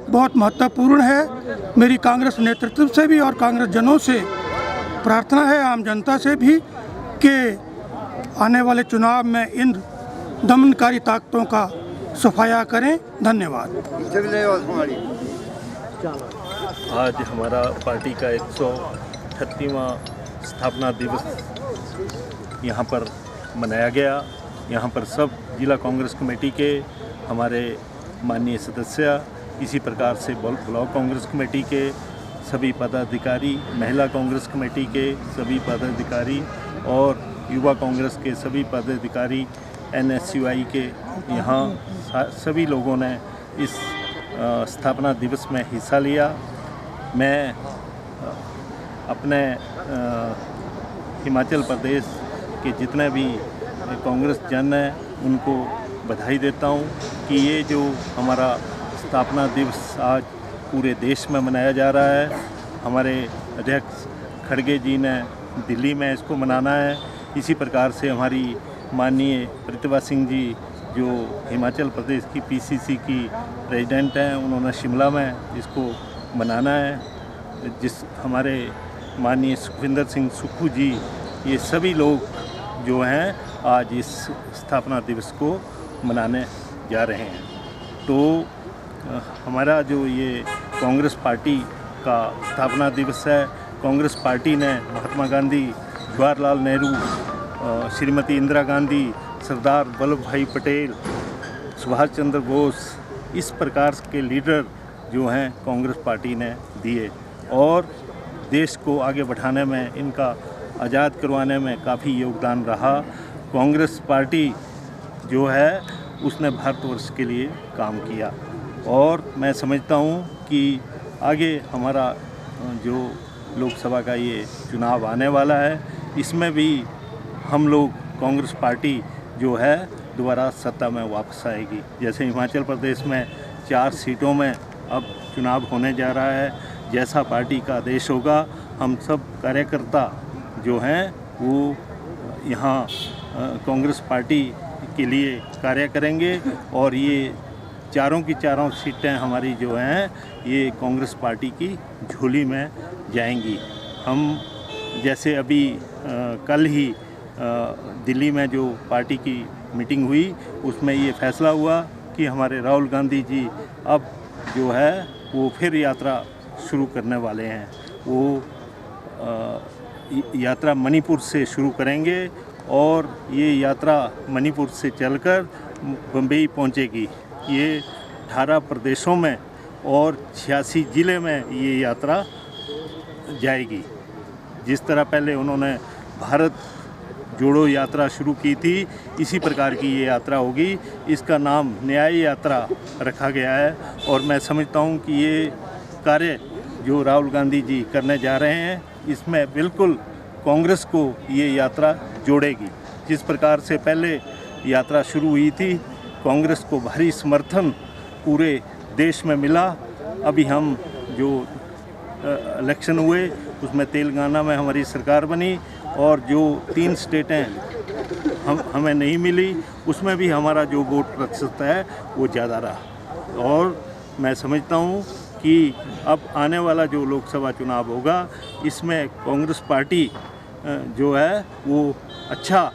बहुत महत्वपूर्ण है। मेरी कांग्रेस नेतृत्व से भी और कांग्रेस जनों से प्रार्थना है, आम जनता से भी, कि आने वाले चुनाव में इन दमनकारी ताकतों का सफाया करें। धन्यवाद। आज हमारा पार्टी का 138वां स्थापना दिवस यहाँ पर मनाया गया। यहाँ पर सब जिला कांग्रेस कमेटी के हमारे माननीय सदस्य, इसी प्रकार से ब्लॉक कांग्रेस कमेटी के सभी पदाधिकारी, महिला कांग्रेस कमेटी के सभी पदाधिकारी और युवा कांग्रेस के सभी पदाधिकारी, NSUI के यहाँ सभी लोगों ने इस स्थापना दिवस में हिस्सा लिया। मैं अपने हिमाचल प्रदेश के जितने भी कांग्रेस जन हैं उनको बधाई देता हूँ कि ये जो हमारा स्थापना दिवस आज पूरे देश में मनाया जा रहा है। हमारे अध्यक्ष खड़गे जी ने दिल्ली में इसको मनाना है। इसी प्रकार से हमारी माननीय प्रतिभा सिंह जी जो हिमाचल प्रदेश की PCC की प्रेसिडेंट हैं, उन्होंने शिमला में इसको मनाना है। जिस हमारे माननीय सुखविंदर सिंह सुक्खू जी, ये सभी लोग जो हैं आज इस स्थापना दिवस को मनाने जा रहे हैं। तो हमारा जो ये कांग्रेस पार्टी का स्थापना दिवस है। कांग्रेस पार्टी ने महात्मा गांधी, जवाहरलाल नेहरू, श्रीमती इंदिरा गांधी, सरदार वल्लभ भाई पटेल, सुभाष चंद्र बोस, इस प्रकार के लीडर जो हैं कांग्रेस पार्टी ने दिए और देश को आगे बढ़ाने में, इनका आज़ाद करवाने में काफ़ी योगदान रहा। कांग्रेस पार्टी जो है उसने भारतवर्ष के लिए काम किया और मैं समझता हूँ कि आगे हमारा जो लोकसभा का ये चुनाव आने वाला है, इसमें भी हम लोग कांग्रेस पार्टी जो है दोबारा सत्ता में वापस आएगी। जैसे हिमाचल प्रदेश में 4 सीटों में अब चुनाव होने जा रहा है, जैसा पार्टी का आदेश होगा हम सब कार्यकर्ता जो हैं वो यहाँ कांग्रेस पार्टी के लिए कार्य करेंगे और ये चारों की चारों सीटें हमारी जो हैं ये कांग्रेस पार्टी की झोली में जाएंगी। हम जैसे अभी कल ही दिल्ली में जो पार्टी की मीटिंग हुई उसमें ये फैसला हुआ कि हमारे राहुल गांधी जी अब जो है वो फिर यात्रा शुरू करने वाले हैं। वो यात्रा मणिपुर से शुरू करेंगे और ये यात्रा मणिपुर से चलकर बम्बई पहुंचेगी। ये 18 प्रदेशों में और 86 ज़िले में ये यात्रा जाएगी। जिस तरह पहले उन्होंने भारत जोड़ो यात्रा शुरू की थी, इसी प्रकार की ये यात्रा होगी। इसका नाम न्याय यात्रा रखा गया है और मैं समझता हूँ कि ये कार्य जो राहुल गांधी जी करने जा रहे हैं इसमें बिल्कुल कांग्रेस को ये यात्रा जोड़ेगी। जिस प्रकार से पहले यात्रा शुरू हुई थी, कांग्रेस को भारी समर्थन पूरे देश में मिला। अभी हम जो इलेक्शन हुए उसमें तेलंगाना में हमारी सरकार बनी और जो 3 स्टेटें हमें नहीं मिली उसमें भी हमारा जो वोट प्रतिशत है वो ज़्यादा रहा। और मैं समझता हूँ कि अब आने वाला जो लोकसभा चुनाव होगा इसमें कांग्रेस पार्टी जो है वो अच्छा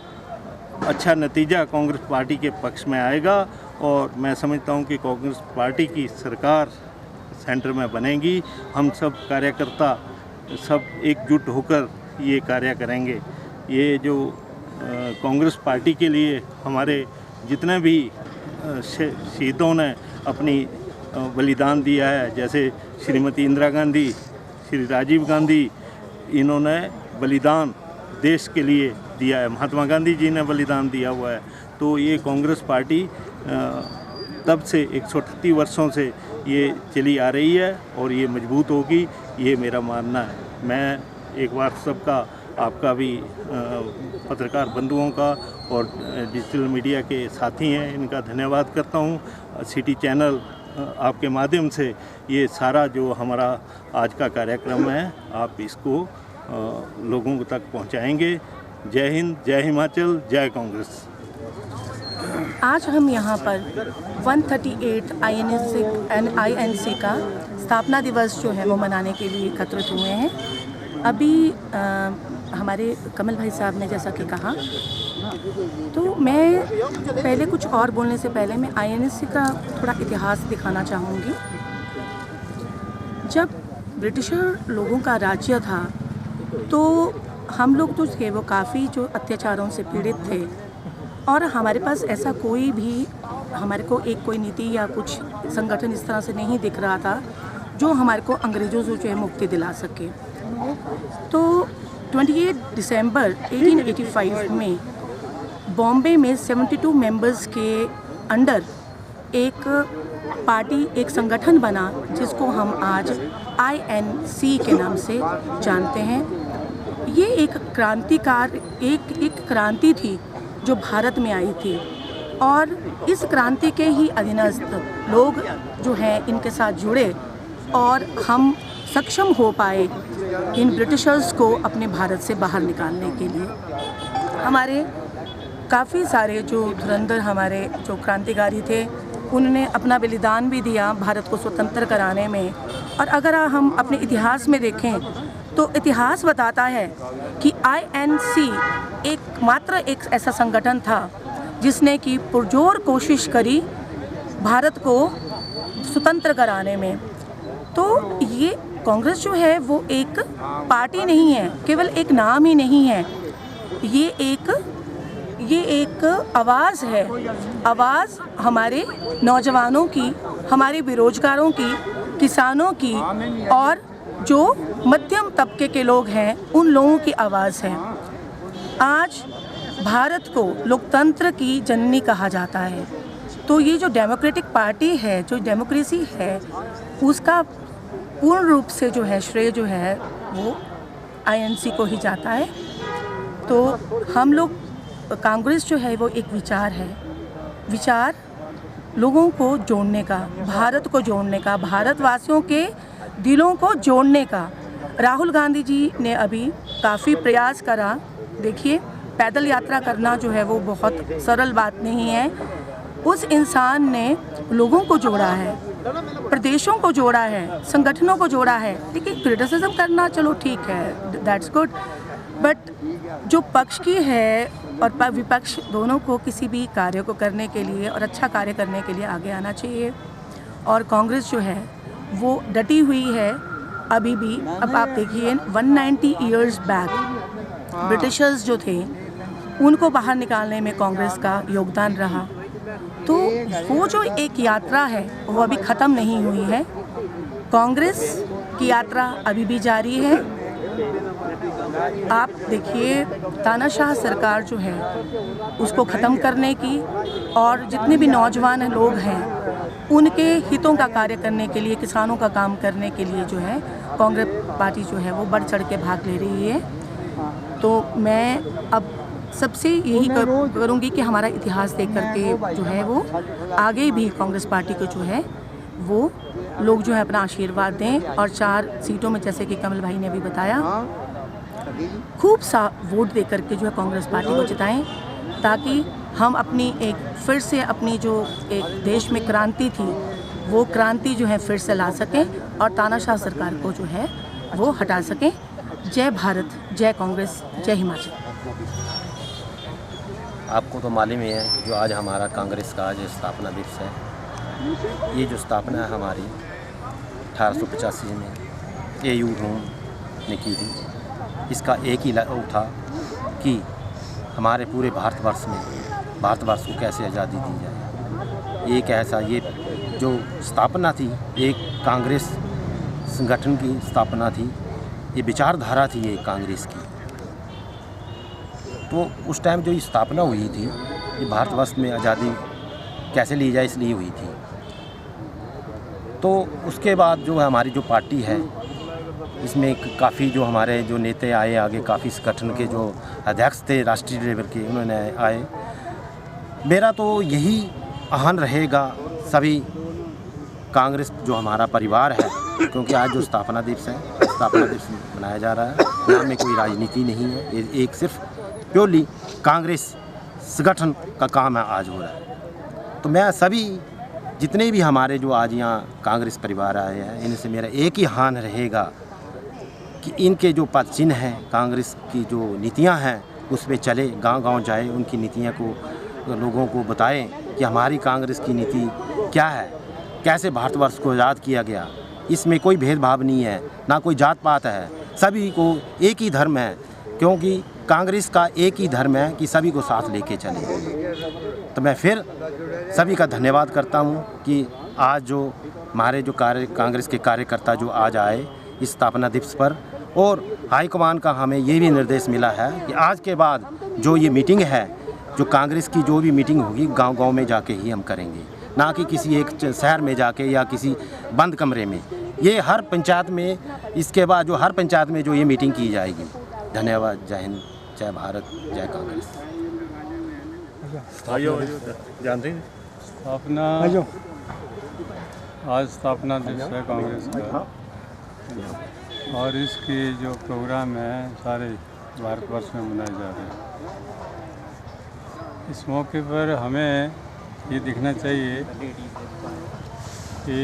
नतीजा कांग्रेस पार्टी के पक्ष में आएगा और मैं समझता हूँ कि कांग्रेस पार्टी की सरकार सेंटर में बनेगी। हम सब कार्यकर्ता सब एकजुट होकर ये कार्य करेंगे। ये जो कांग्रेस पार्टी के लिए हमारे जितने भी शहीदों ने अपनी बलिदान दिया है, जैसे श्रीमती इंदिरा गांधी, श्री राजीव गांधी, इन्होंने बलिदान देश के लिए दिया है। महात्मा गांधी जी ने बलिदान दिया हुआ है। तो ये कांग्रेस पार्टी तब से 138 वर्षों से ये चली आ रही है और ये मजबूत होगी, ये मेरा मानना है। मैं एक बार सबका, आपका भी, पत्रकार बंधुओं का और डिजिटल मीडिया के साथी हैं इनका धन्यवाद करता हूँ। सिटी चैनल आपके माध्यम से ये सारा जो हमारा आज का कार्यक्रम है आप इसको लोगों तक पहुंचाएंगे। जय हिंद, जय हिमाचल, जय कांग्रेस। आज हम यहाँ पर 138 INC का स्थापना दिवस जो है वो मनाने के लिए एकत्रित हुए हैं। अभी हमारे कमल भाई साहब ने जैसा कि कहा, तो मैं पहले कुछ और बोलने से पहले मैं INC का थोड़ा इतिहास दिखाना चाहूँगी। जब ब्रिटिशर लोगों का राज्य था तो हम लोग तो थे वो काफ़ी जो अत्याचारों से पीड़ित थे और हमारे पास ऐसा कोई भी, हमारे को एक कोई नीति या कुछ संगठन इस तरह से नहीं दिख रहा था जो हमारे को अंग्रेज़ों से जो है मुक्ति दिला सके। तो 28 दिसंबर 1885 में बॉम्बे में 72 मेंबर्स के अंडर एक पार्टी, एक संगठन बना जिसको हम आज INC के नाम से जानते हैं। ये एक क्रांति थी जो भारत में आई थी और इस क्रांति के ही अधीनस्थ लोग जो हैं इनके साथ जुड़े और हम सक्षम हो पाए इन ब्रिटिशर्स को अपने भारत से बाहर निकालने के लिए। हमारे काफ़ी सारे जो धुरंधर हमारे जो क्रांतिकारी थे उन्होंने अपना बलिदान भी दिया भारत को स्वतंत्र कराने में। और अगर हम अपने इतिहास में देखें तो इतिहास बताता है कि INC एक ऐसा संगठन था जिसने की पुरजोर कोशिश करी भारत को स्वतंत्र कराने में। तो ये कांग्रेस जो है वो एक पार्टी नहीं है, केवल एक नाम ही नहीं है, ये एक आवाज़ है। आवाज़ हमारे नौजवानों की, हमारे बेरोजगारों की, किसानों की और जो मध्यम तबके के लोग हैं उन लोगों की आवाज़ है। आज भारत को लोकतंत्र की जननी कहा जाता है, तो ये जो डेमोक्रेटिक पार्टी है, जो डेमोक्रेसी है, उसका पूर्ण रूप से जो है श्रेय जो है वो आईएनसी को ही जाता है। तो हम लोग कांग्रेस जो है वो एक विचार है, विचार लोगों को जोड़ने का, भारत को जोड़ने का, भारतवासियों के दिलों को जोड़ने का। राहुल गांधी जी ने अभी काफ़ी प्रयास करा। देखिए, पैदल यात्रा करना जो है वो बहुत सरल बात नहीं है। उस इंसान ने लोगों को जोड़ा है, प्रदेशों को जोड़ा है, संगठनों को जोड़ा है। लेकिन क्रिटिसिज्म करना चलो ठीक है, दैट्स गुड, बट जो पक्ष की है और विपक्ष दोनों को किसी भी कार्य को करने के लिए और अच्छा कार्य करने के लिए आगे आना चाहिए। और कांग्रेस जो है वो डटी हुई है अभी भी। अब आप देखिए 190 ईयर्स बैक ब्रिटिशर्स जो थे उनको बाहर निकालने में कांग्रेस का योगदान रहा। तो वो जो एक यात्रा है वो अभी ख़त्म नहीं हुई है। कांग्रेस की यात्रा अभी भी जारी है। आप देखिए, तानाशाह सरकार जो है उसको ख़त्म करने की और जितने भी नौजवान लोग हैं उनके हितों का कार्य करने के लिए, किसानों का काम करने के लिए जो है कांग्रेस पार्टी जो है वो बढ़ चढ़ के भाग ले रही है। तो मैं अब सबसे यही करूँगी कि हमारा इतिहास देख करके जो है वो आगे भी कांग्रेस पार्टी को जो है वो लोग जो है अपना आशीर्वाद दें और 4 सीटों में, जैसे कि कमल भाई ने भी बताया, खूब सा वोट दे करके जो है कांग्रेस पार्टी को जिताएं, ताकि हम अपनी एक फिर से अपनी जो एक देश में क्रांति थी वो क्रांति जो है फिर से ला सकें और तानाशाह सरकार को जो है वो हटा सकें। जय भारत, जय कांग्रेस, जय हिमाचल। आपको तो मालूम ही है कि जो आज हमारा कांग्रेस का आज स्थापना दिवस है, ये जो स्थापना है हमारी 1885 में AU रूम ने की थी। इसका एक ही वो था कि हमारे पूरे भारतवर्ष को कैसे आज़ादी दी जाए। एक ऐसा ये जो स्थापना थी, एक कांग्रेस संगठन की स्थापना थी, ये विचारधारा थी ये कांग्रेस की। तो उस टाइम जो ये स्थापना हुई थी, ये भारतवर्ष में आज़ादी कैसे ली जाए इसलिए हुई थी। तो उसके बाद जो है हमारी जो पार्टी है, इसमें काफ़ी जो हमारे जो नेता आए आगे, काफ़ी संगठन के जो अध्यक्ष थे राष्ट्रीय लेवल के, उन्होंने आए। मेरा तो यही आह्वान रहेगा सभी कांग्रेस जो हमारा परिवार है, क्योंकि आज जो स्थापना दिवस है, स्थापना दिवस मनाया जा रहा है, यहाँ में कोई राजनीति नहीं है, ये एक सिर्फ प्योरली कांग्रेस संगठन का काम है आज हो रहा है। तो मैं सभी जितने भी हमारे जो आज यहाँ कांग्रेस परिवार आए हैं, इनसे मेरा एक ही आह्वान रहेगा कि इनके जो पद चिन्ह हैं, कांग्रेस की जो नीतियाँ हैं उस पर चले, गांव-गांव जाए, उनकी नीतियाँ को लोगों को बताएं कि हमारी कांग्रेस की नीति क्या है, कैसे भारतवर्ष को आज़ाद किया गया। इसमें कोई भेदभाव नहीं है, ना कोई जात पात है, सभी को एक ही धर्म है, क्योंकि कांग्रेस का एक ही धर्म है कि सभी को साथ लेके चले। तो मैं फिर सभी का धन्यवाद करता हूँ कि आज जो हमारे जो कांग्रेस के कार्यकर्ता जो आज आए इस स्थापना दिवस पर, और हाईकमान का हमें ये भी निर्देश मिला है कि आज के बाद जो ये मीटिंग है, जो कांग्रेस की जो भी मीटिंग होगी गांव-गांव में जाके ही हम करेंगे, ना कि किसी एक शहर में जाके या किसी बंद कमरे में। ये हर पंचायत में, इसके बाद जो हर पंचायत में जो ये मीटिंग की जाएगी। धन्यवाद। जय हिंद, जय भारत, जय कांग्रेस। जानते हैं अपना आज स्थापना दिवस है कांग्रेस का, और इसके जो प्रोग्राम है सारे भारतवर्ष में मनाए जा रहे हैं। इस मौके पर हमें ये दिखना चाहिए कि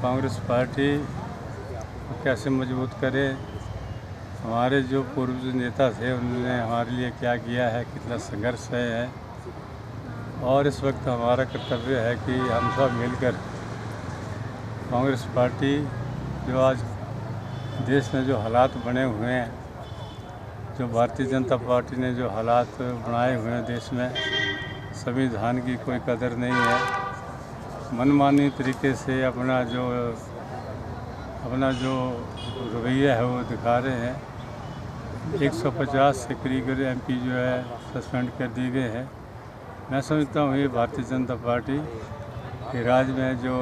कांग्रेस पार्टी को कैसे मजबूत करे। हमारे जो पूर्व नेता थे उन्होंने हमारे लिए क्या किया है, कितना संघर्ष है, और इस वक्त हमारा कर्तव्य है कि हम सब मिलकर कांग्रेस पार्टी जो आज देश में जो हालात बने हुए हैं, जो भारतीय जनता पार्टी ने जो हालात बनाए हुए हैं देश में, संविधान की कोई कदर नहीं है। मनमानी तरीके से अपना जो रवैया है वो दिखा रहे हैं। 150 से करीब MP जो है सस्पेंड कर दिए गए हैं। मैं समझता हूँ ये भारतीय जनता पार्टी के राज में जो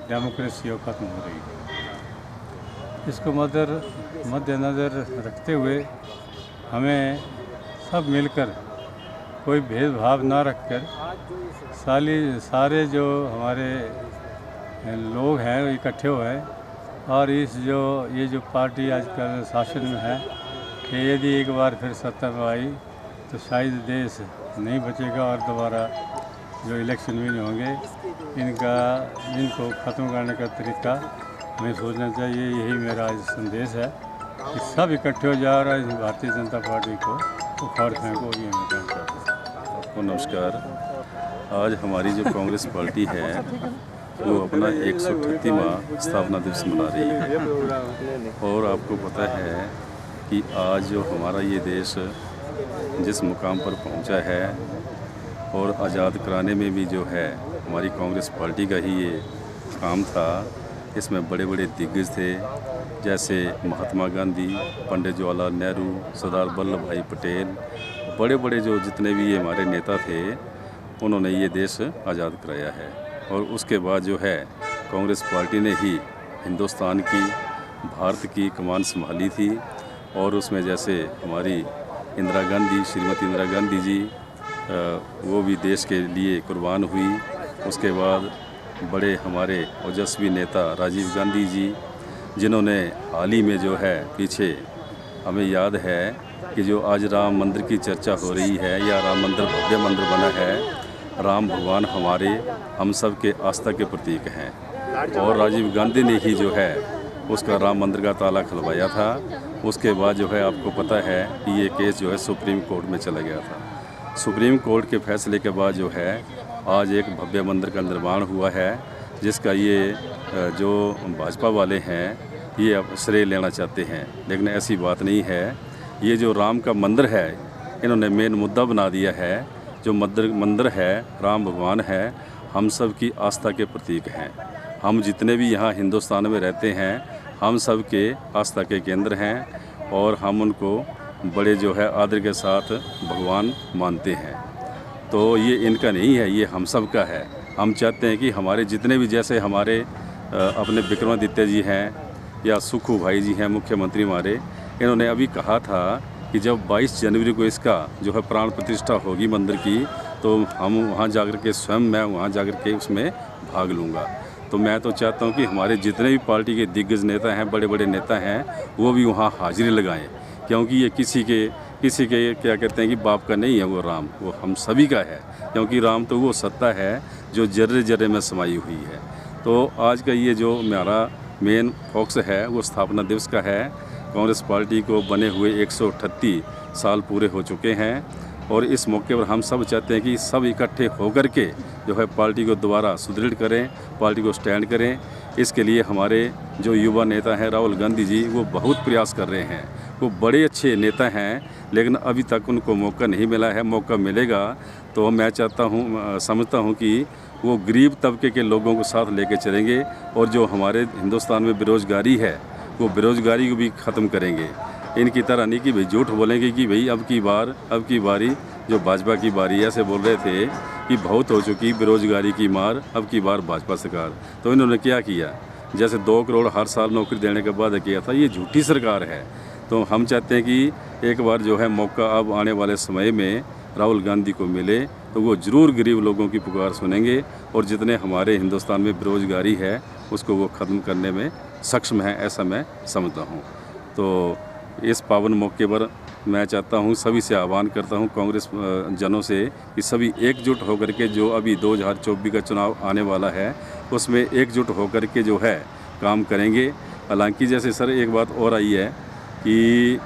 डेमोक्रेसी वो ख़त्म हो रही है। इसको मद्देनज़र रखते हुए हमें सब मिलकर, कोई भेदभाव ना रखकर, सारे जो हमारे लोग हैं इकट्ठे हुए हैं और ये जो पार्टी आजकल शासन में है, कि यदि एक बार फिर सत्ता में आई तो शायद देश नहीं बचेगा और दोबारा जो इलेक्शन विन होंगे इनको ख़त्म करने का तरीका हमें सोचना चाहिए। यही मेरा आज संदेश है कि सब इकट्ठे हो जा रहा है, भारतीय जनता पार्टी को उखाड़ फेंको। ये मैं कहना चाहता हूँ। आपको नमस्कार। आज हमारी जो कांग्रेस पार्टी है वो अपना 138वां स्थापना दिवस मना रही है और आपको पता है कि आज जो हमारा ये देश जिस मुकाम पर पहुंचा है और आज़ाद कराने में भी जो है हमारी कांग्रेस पार्टी का ही ये काम था। इसमें बड़े बड़े दिग्गज थे, जैसे महात्मा गांधी, पंडित जवाहरलाल नेहरू, सरदार वल्लभ भाई पटेल, बड़े बड़े जो जितने भी ये हमारे नेता थे, उन्होंने ये देश आज़ाद कराया है। और उसके बाद जो है कांग्रेस पार्टी ने ही हिंदुस्तान की, भारत की कमान संभाली थी। और उसमें जैसे हमारी इंदिरा गांधी, श्रीमती इंदिरा गांधी जी, वो भी देश के लिए कुर्बान हुई। उसके बाद बड़े हमारे ओजस्वी नेता राजीव गांधी जी, जिन्होंने हाल ही में जो है पीछे हमें याद है कि जो आज राम मंदिर की चर्चा हो रही है या राम मंदिर भव्य मंदिर बना है, राम भगवान हम सब के आस्था के प्रतीक हैं। और राजीव गांधी ने ही जो है उसका राम मंदिर का ताला खुलवाया था। उसके बाद जो है आपको पता है कि ये केस जो है सुप्रीम कोर्ट में चला गया था। सुप्रीम कोर्ट के फैसले के बाद जो है आज एक भव्य मंदिर का निर्माण हुआ है, जिसका ये जो भाजपा वाले हैं ये अब श्रेय लेना चाहते हैं, लेकिन ऐसी बात नहीं है। ये जो राम का मंदिर है इन्होंने मेन मुद्दा बना दिया है। जो मंदिर है, राम भगवान है, हम सब की आस्था के प्रतीक हैं। हम जितने भी यहाँ हिंदुस्तान में रहते हैं, हम सब के आस्था के केंद्र हैं और हम उनको बड़े जो है आदर के साथ भगवान मानते हैं। तो ये इनका नहीं है, ये हम सब का है। हम चाहते हैं कि हमारे जितने भी, जैसे हमारे अपने विक्रमादित्य जी हैं या सुखू भाई जी हैं मुख्यमंत्री हमारे, इन्होंने अभी कहा था कि जब 22 जनवरी को इसका जो है प्राण प्रतिष्ठा होगी मंदिर की, तो हम वहाँ जाकर के स्वयं मैं वहाँ जाकर के उसमें भाग लूँगा। तो मैं तो चाहता हूँ कि हमारे जितने भी पार्टी के दिग्गज नेता हैं, बड़े बड़े नेता हैं, वो भी वहाँ हाजिरी लगाएं, क्योंकि ये किसी के क्या कहते हैं कि बाप का नहीं है वो राम, वो हम सभी का है। क्योंकि राम तो वो सत्ता है जो जर्रे जर्रे में समाई हुई है। तो आज का ये जो हमारा मेन फोकस है वो स्थापना दिवस का है। कांग्रेस पार्टी को बने हुए 138 साल पूरे हो चुके हैं और इस मौके पर हम सब चाहते हैं कि सब इकट्ठे होकर के जो है पार्टी को दोबारा सुदृढ़ करें, पार्टी को स्टैंड करें। इसके लिए हमारे जो युवा नेता हैं राहुल गांधी जी, वो बहुत प्रयास कर रहे हैं। वो बड़े अच्छे नेता हैं, लेकिन अभी तक उनको मौका नहीं मिला है। मौका मिलेगा तो मैं समझता हूँ कि वो गरीब तबके के लोगों को साथ लेके चलेंगे और जो हमारे हिंदुस्तान में बेरोज़गारी है वो बेरोज़गारी को भी ख़त्म करेंगे। इनकी तरह नहीं कि भाई झूठ बोलेंगे कि भाई अब की बारी जो भाजपा की बारी है, ऐसे बोल रहे थे कि बहुत हो चुकी बेरोज़गारी की मार, अब की बार भाजपा सरकार। तो इन्होंने क्या किया, जैसे 2 करोड़ हर साल नौकरी देने के बाद किया था, ये झूठी सरकार है। तो हम चाहते हैं कि एक बार जो है मौका अब आने वाले समय में राहुल गांधी को मिले तो वो ज़रूर गरीब लोगों की पुकार सुनेंगे और जितने हमारे हिंदुस्तान में बेरोज़गारी है उसको वो ख़त्म करने में सक्षम है, ऐसा मैं समझता हूँ। तो इस पावन मौके पर मैं चाहता हूँ, सभी से आह्वान करता हूँ कांग्रेस जनों से कि सभी एकजुट होकर के जो अभी 2024 का चुनाव आने वाला है उसमें एकजुट होकर के जो है काम करेंगे। हालांकि जैसे सर एक बात और आई है कि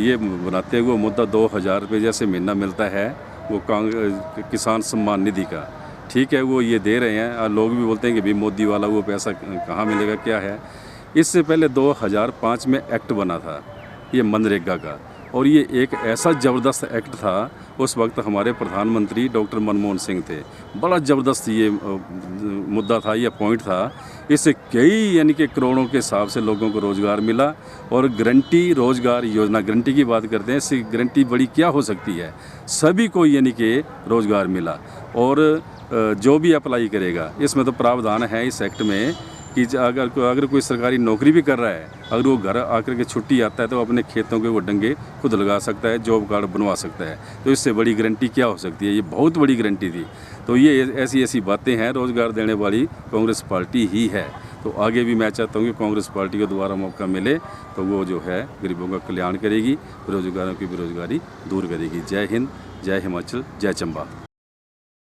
ये बनाते हुए मुद्दा 2000 रुपये जैसे महीना मिलता है वो किसान सम्मान निधि का, ठीक है वो ये दे रहे हैं। लोग भी बोलते हैं कि भाई मोदी वाला वो पैसा कहाँ मिलेगा, क्या है। इससे पहले 2005 में एक्ट बना था ये मनरेगा का, और ये एक ऐसा ज़बरदस्त एक्ट था। उस वक्त हमारे प्रधानमंत्री डॉक्टर मनमोहन सिंह थे। बड़ा ज़बरदस्त ये मुद्दा था, ये पॉइंट था। इससे कई यानी कि करोड़ों के हिसाब से लोगों को रोज़गार मिला। और गारंटी रोज़गार योजना, गारंटी की बात करते हैं, इससे गारंटी बड़ी क्या हो सकती है, सभी को यानी कि रोज़गार मिला। और जो भी अप्लाई करेगा, इसमें तो प्रावधान है इस एक्ट में कि अगर कोई सरकारी नौकरी भी कर रहा है, अगर वो घर आकर के छुट्टी आता है तो अपने खेतों के वो डंगे खुद लगा सकता है, जॉब कार्ड बनवा सकता है। तो इससे बड़ी गारंटी क्या हो सकती है, ये बहुत बड़ी गारंटी थी। तो ये ऐसी ऐसी बातें हैं, रोज़गार देने वाली कांग्रेस पार्टी ही है। तो आगे भी मैं चाहता हूँ कि कांग्रेस पार्टी को दोबारा मौका मिले तो वो जो है गरीबों का कल्याण करेगी, बेरोजगारों की बेरोजगारी दूर करेगी। जय हिंद, जय हिमाचल, जय चंबा।